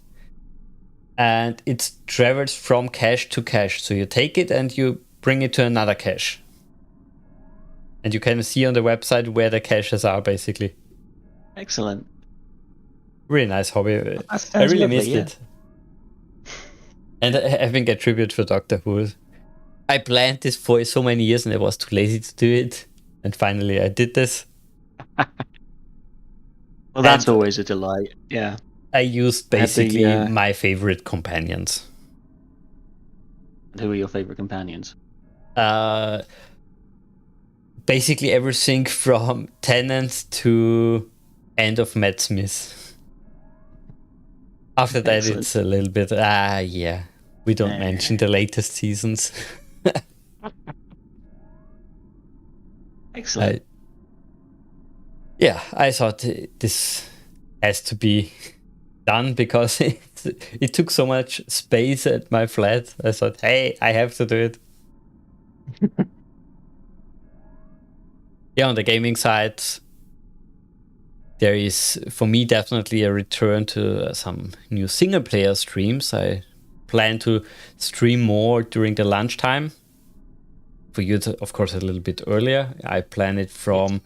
B: And it travels from cache to cache. So you take it and you bring it to another cache. And you can see on the website where the caches are, basically.
A: Excellent.
B: Really nice hobby. I really missed it. And having a tribute for Doctor Who. I planned this for so many years and I was too lazy to do it. And finally I did this.
A: Well, that's always a delight. Yeah.
B: I used basically my favorite companions.
A: Who are your favorite companions?
B: Basically everything from Tennant to End of Matt Smith. After that, it's a little bit, yeah. We don't mention the latest seasons.
A: Excellent.
B: I thought this has to be done because it took so much space at my flat. I thought, hey, I have to do it. On the gaming side, there is, for me, definitely a return to some new single player streams. I plan to stream more during the lunchtime. For you, of course, a little bit earlier. I plan it from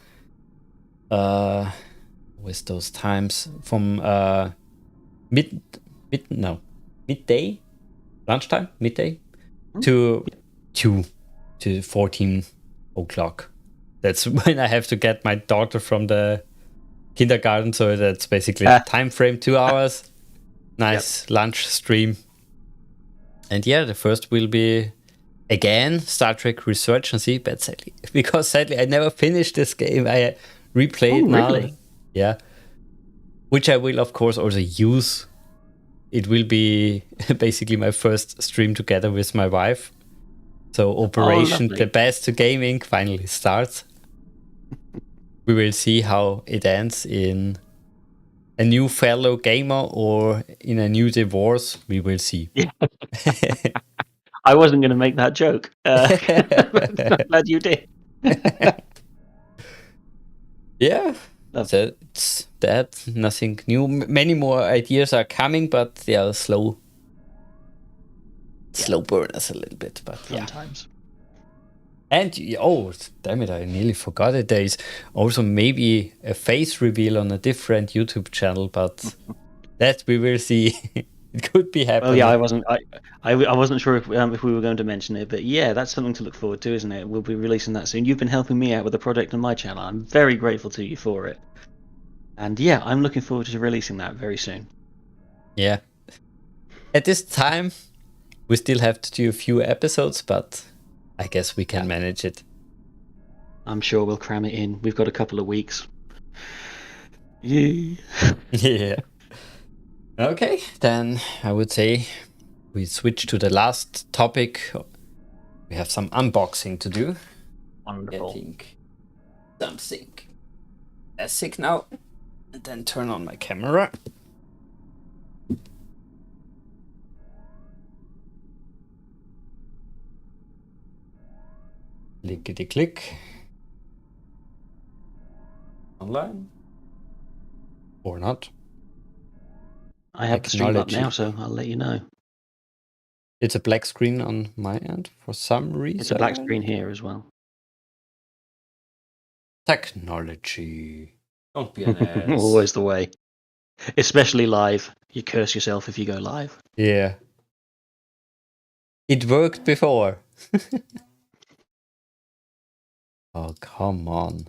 B: with those times from midday, lunchtime, midday to 2 to 14 o'clock. That's when I have to get my daughter from the kindergarten, so that's basically the time frame, 2 hours. Nice lunch stream. And the first will be again Star Trek Research and See, but sadly I never finished this game. I replay it now.
A: Really?
B: Yeah. Which I will of course also use. It will be basically my first stream together with my wife. So Operation The Best to Gaming finally starts. We will see how it ends in a new fellow gamer or in a new divorce. We will see.
A: Yeah. I wasn't going to make that joke. I'm glad you did.
B: So it's that. Nothing new. Many more ideas are coming, but they are slow burners a little bit. But
A: sometimes.
B: And damn it, I nearly forgot it. There is also maybe a face reveal on a different YouTube channel, but that we will see. It could be happening.
A: Well, I wasn't sure if we were going to mention it, but that's something to look forward to, isn't it? We'll be releasing that soon. You've been helping me out with the project on my channel. I'm very grateful to you for it. And I'm looking forward to releasing that very soon.
B: Yeah. At this time, we still have to do a few episodes, but I guess we can manage it.
A: I'm sure we'll cram it in. We've got a couple of weeks. Yeah.
B: Okay, then I would say we switch to the last topic. We have some unboxing to do.
A: Wonderful.
B: Getting something classic now. And then turn on my camera. Clickety click. Online. Or not.
A: I have the stream up now, so I'll let you know.
B: It's a black screen on my end for some reason.
A: It's a black screen here as well.
B: Technology. Don't be an ass.
A: Always the way. Especially live. You curse yourself if you go live.
B: Yeah. It worked before. Oh, come on.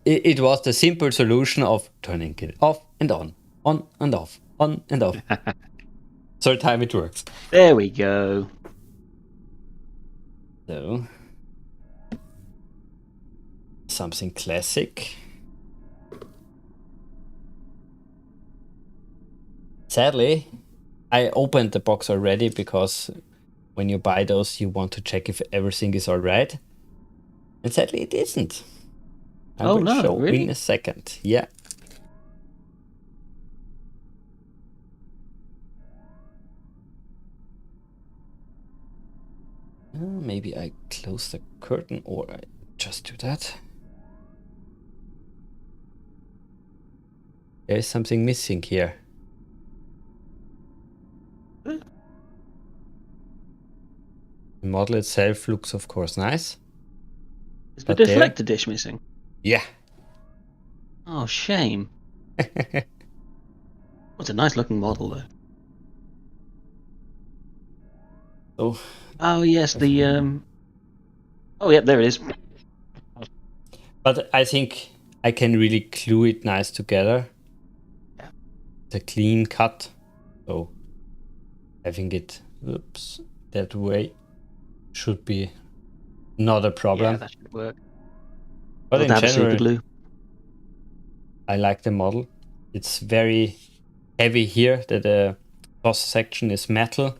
B: It was the simple solution of turning it off and on and off, on and off. Third time it works.
A: There we go.
B: So, something classic. Sadly, I opened the box already because when you buy those, you want to check if everything is alright. And sadly, it isn't. I will show
A: really?
B: in a second. Yeah. Maybe I close the curtain or I just do that. There is something missing here. The model itself looks, of course, nice.
A: Is the deflector dish missing?
B: Yeah.
A: Oh, shame. What's a nice looking model, though. Oh, yes, the... Oh, yeah, there it is.
B: But I think I can really glue it nice together.
A: Yeah.
B: The clean cut. So having it that way should be not a problem.
A: Yeah, that should work.
B: But in general, I like the model. It's very heavy here. The cross section is metal.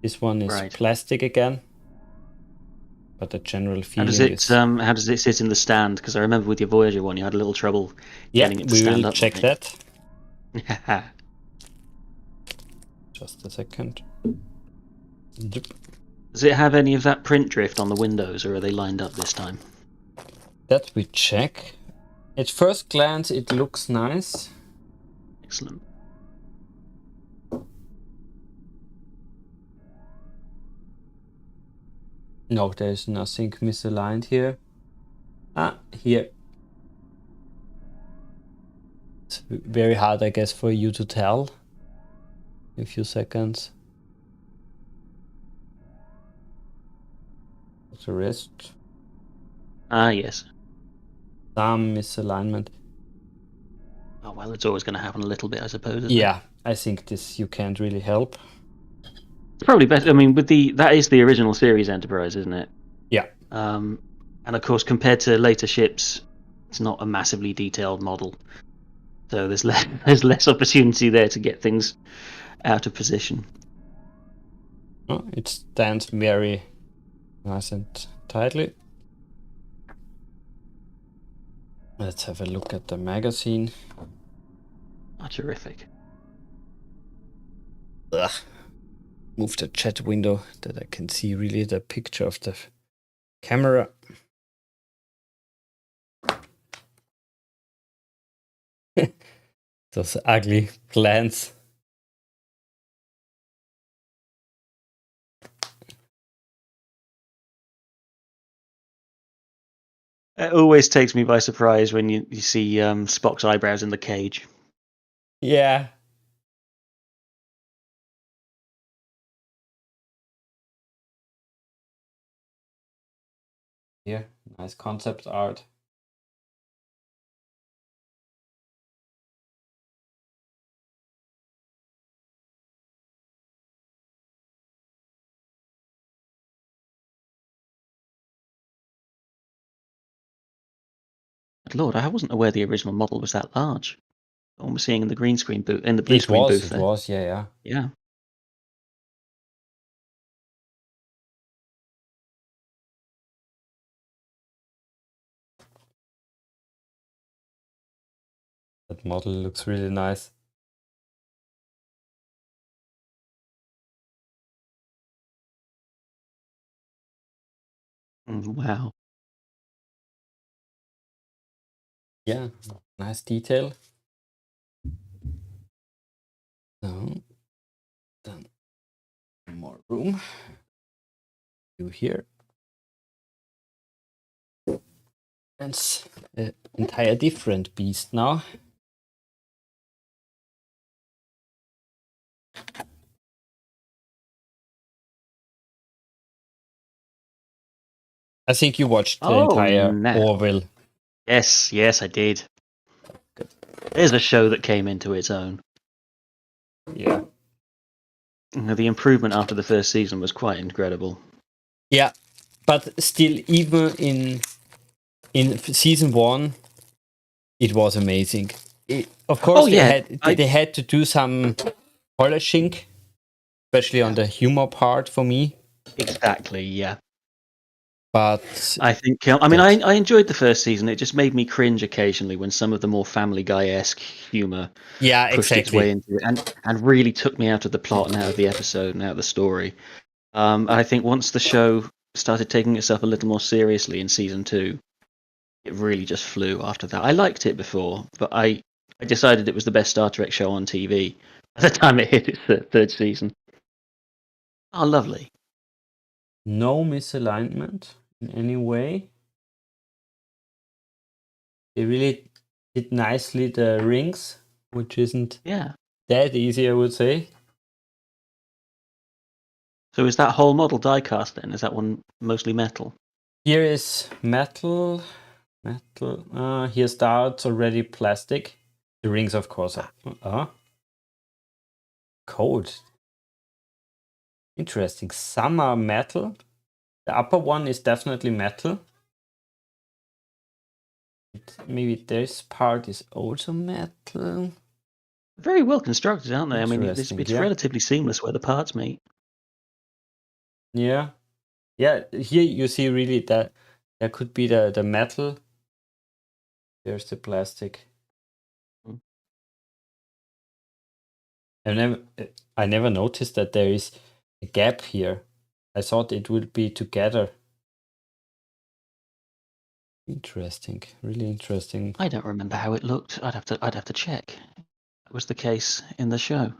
B: This one is
A: Right.
B: plastic again. But the general
A: How
B: feeling
A: does it
B: is...
A: how does it sit in the stand? Because I remember with your Voyager one, you had a little trouble
B: Yeah,
A: getting it to
B: we will
A: stand up.
B: check that.
A: That.
B: Just a second. Yep.
A: Does it have any of that print drift on the windows, or are they lined up this time?
B: That we check. At first glance, it looks nice.
A: Excellent.
B: No, there's nothing misaligned here. Ah, here. It's very hard, I guess, for you to tell. In a few seconds. What's the rest?
A: Ah, yes.
B: Some misalignment.
A: Oh, well, it's always going to happen a little bit, I suppose, isn't
B: Yeah,
A: it?
B: I think this you can't really help.
A: It's probably better. I mean, that is the original series Enterprise, isn't it?
B: Yeah.
A: And of course, compared to later ships, it's not a massively detailed model. So there's less opportunity there to get things out of position.
B: Oh, it stands very nice and tightly. Let's have a look at the magazine.
A: Oh, terrific.
B: Ugh. Move the chat window that I can see really the picture of the camera. Those ugly plants.
A: It always takes me by surprise when you see Spock's eyebrows in the cage.
B: Yeah. Yeah, nice concept art.
A: But Lord, I wasn't aware the original model was that large. The one we're seeing in the green screen booth, in the blue screen booth
B: It
A: there.
B: was, yeah.
A: Yeah.
B: That model looks really nice.
A: Wow.
B: Yeah, nice detail. So, then more room. You here. And it's an entire different beast now. I think you watched the entire
A: Now.
B: Orville.
A: Yes, I did.
B: Good.
A: There's a show that came into its own.
B: Yeah.
A: The improvement after the first season was quite incredible.
B: Yeah, but still, even in season 1, it was amazing. Of course, they had to do some polishing, especially on the humor part for me.
A: Exactly, yeah.
B: But
A: I think, I enjoyed the first season. It just made me cringe occasionally when some of the more Family Guy-esque humor pushed its way into it and really took me out of the plot and out of the episode and out of the story. I think once the show started taking itself a little more seriously in season 2, it really just flew after that. I liked it before, but I decided it was the best Star Trek show on TV by the time it hit its third season. Oh, lovely.
B: No misalignment in any way. They really did nicely the rings, which isn't that easy, I would say.
A: So is that whole model die-cast then? Is that one mostly metal?
B: Here is metal. Here starts already plastic. The rings, of course, are cold. Interesting. Some are metal. The upper one is definitely metal. Maybe this part is also metal.
A: Very well constructed, aren't they? I mean,
B: Interesting.
A: it's
B: Yeah.
A: relatively seamless where the parts meet.
B: Yeah. Yeah. Here you see really that there could be the metal. There's the plastic.
A: Mm.
B: I never I never noticed that there is a gap here. I thought it would be together. Interesting. Really interesting.
A: I don't remember how it looked. I'd have to check. That was the case in the show.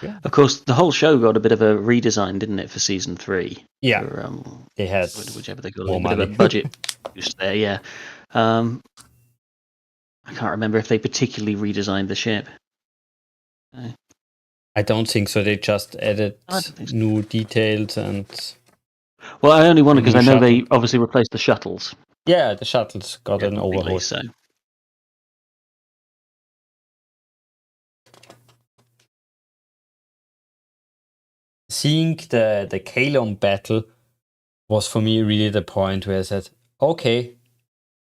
B: Yeah.
A: Of course, the whole show got a bit of a redesign, didn't it, for season 3?
B: Yeah.
A: For
B: They had
A: whichever they call it,
B: more
A: a bit of a
B: money.
A: budget boost there. Yeah. I can't remember if they particularly redesigned the ship.
B: I don't think so. They just added
A: I don't think so.
B: new details and
A: Well, I only wonder
B: a
A: because
B: new
A: I know
B: shuttle.
A: they obviously replaced the shuttles.
B: Yeah, the shuttles got
A: Yeah,
B: an
A: completely.
B: overhaul.
A: So
B: Seeing the Kalon battle was for me really the point where I said, okay,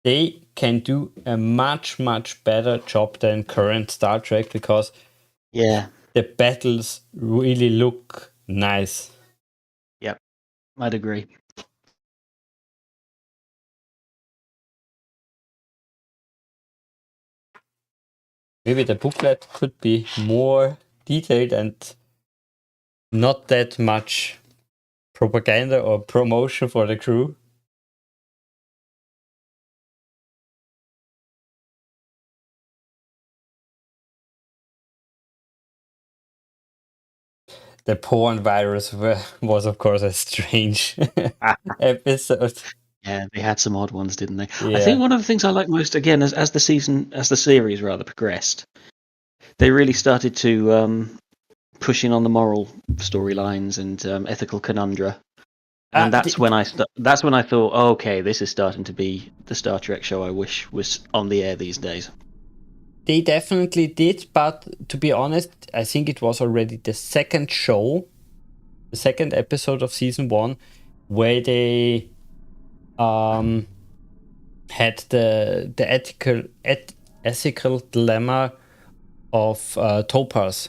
B: they can do a much, much better job than current Star Trek because
A: yeah,
B: the battles really look nice.
A: yep, I'd agree.
B: Maybe the booklet could be more detailed and not that much propaganda or promotion for the crew. The porn virus was, of course, a strange episode.
A: Yeah, they had some odd ones, didn't they? I
B: Yeah.
A: think one of the things I like most, again, as the series rather progressed, they really started to push in on the moral storylines and ethical conundra, and that's when I thought, oh, okay, this is starting to be the Star Trek show I wish was on the air these days.
B: They definitely did, but to be honest, I think it was already the second show, the second episode of season 1, where they had the ethical dilemma of Topaz,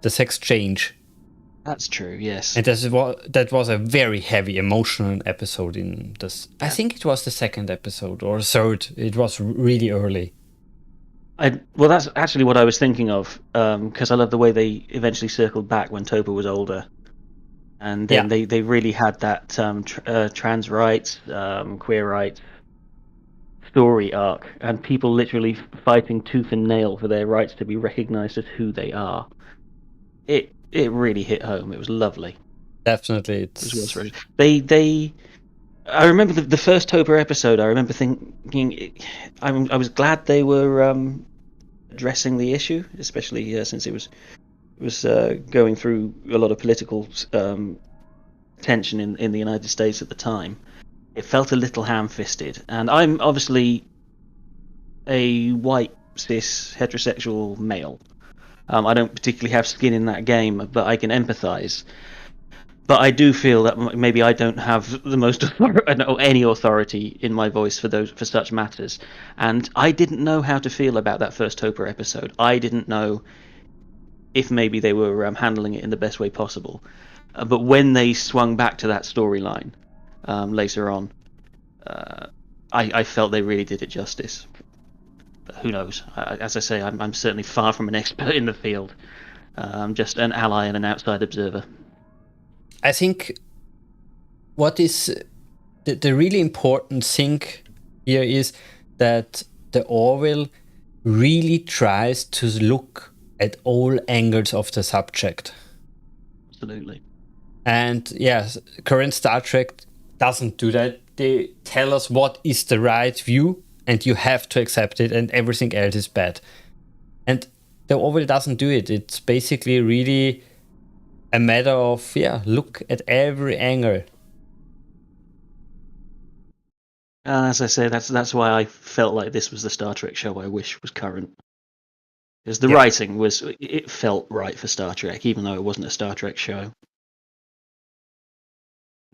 B: the sex change.
A: That's true, yes.
B: And that was a very heavy emotional episode in this. Yeah. I think it was the second episode or third. It was really early.
A: Well, that's actually what I was thinking of, because I love the way they eventually circled back when Topa was older, and then they really had that trans rights, queer rights story arc, and people literally fighting tooth and nail for their rights to be recognised as who they are. It really hit home. It was lovely.
B: Definitely,
A: they. I remember the first Topa episode. I remember thinking, I was glad they were addressing the issue, especially since it was going through a lot of political tension in the United States at the time. It felt a little ham-fisted, and I'm obviously a white cis heterosexual male. I don't particularly have skin in that game, but I can empathise. But I do feel that maybe I don't have the most any authority in my voice for such matters, and I didn't know how to feel about that first Topa episode. I didn't know if maybe they were handling it in the best way possible. But when they swung back to that storyline later on, I felt they really did it justice. But who knows? As I say, I'm certainly far from an expert in the field. I'm just an ally and an outside observer.
B: I think what is the really important thing here is that the Orville really tries to look at all angles of the subject.
A: Absolutely.
B: And yes, current Star Trek doesn't do that. They tell us what is the right view, and you have to accept it, and everything else is bad. And the Orville doesn't do it. It's basically really a matter of, look at every angle.
A: As I say, that's why I felt like this was the Star Trek show I wish was current. Because the writing it felt right for Star Trek, even though it wasn't a Star Trek show.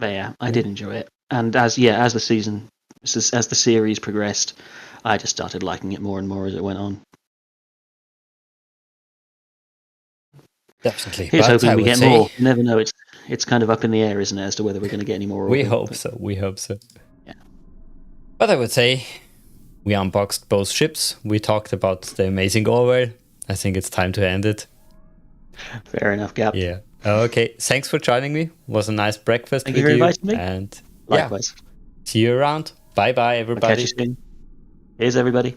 A: But yeah, I did enjoy it. And as the series progressed, I just started liking it more and more as it went on.
B: Definitely.
A: Here's
B: But
A: hoping
B: I
A: we
B: would
A: get
B: say
A: more. You never know. It's kind of up in the air, isn't it, as to whether we're going to get any more.
B: we
A: Orville,
B: hope
A: but
B: so. We hope so.
A: yeah.
B: But I would say we unboxed both ships. We talked about the amazing Orville. I think it's time to end it.
A: Fair enough, Gap.
B: Yeah. Okay. Thanks for joining me. It was a nice breakfast
A: Thank
B: with
A: you for
B: you.
A: inviting me.
B: And yeah,
A: Likewise.
B: see you around. Bye bye,
A: I'll catch you
B: everybody.
A: soon. Here's everybody.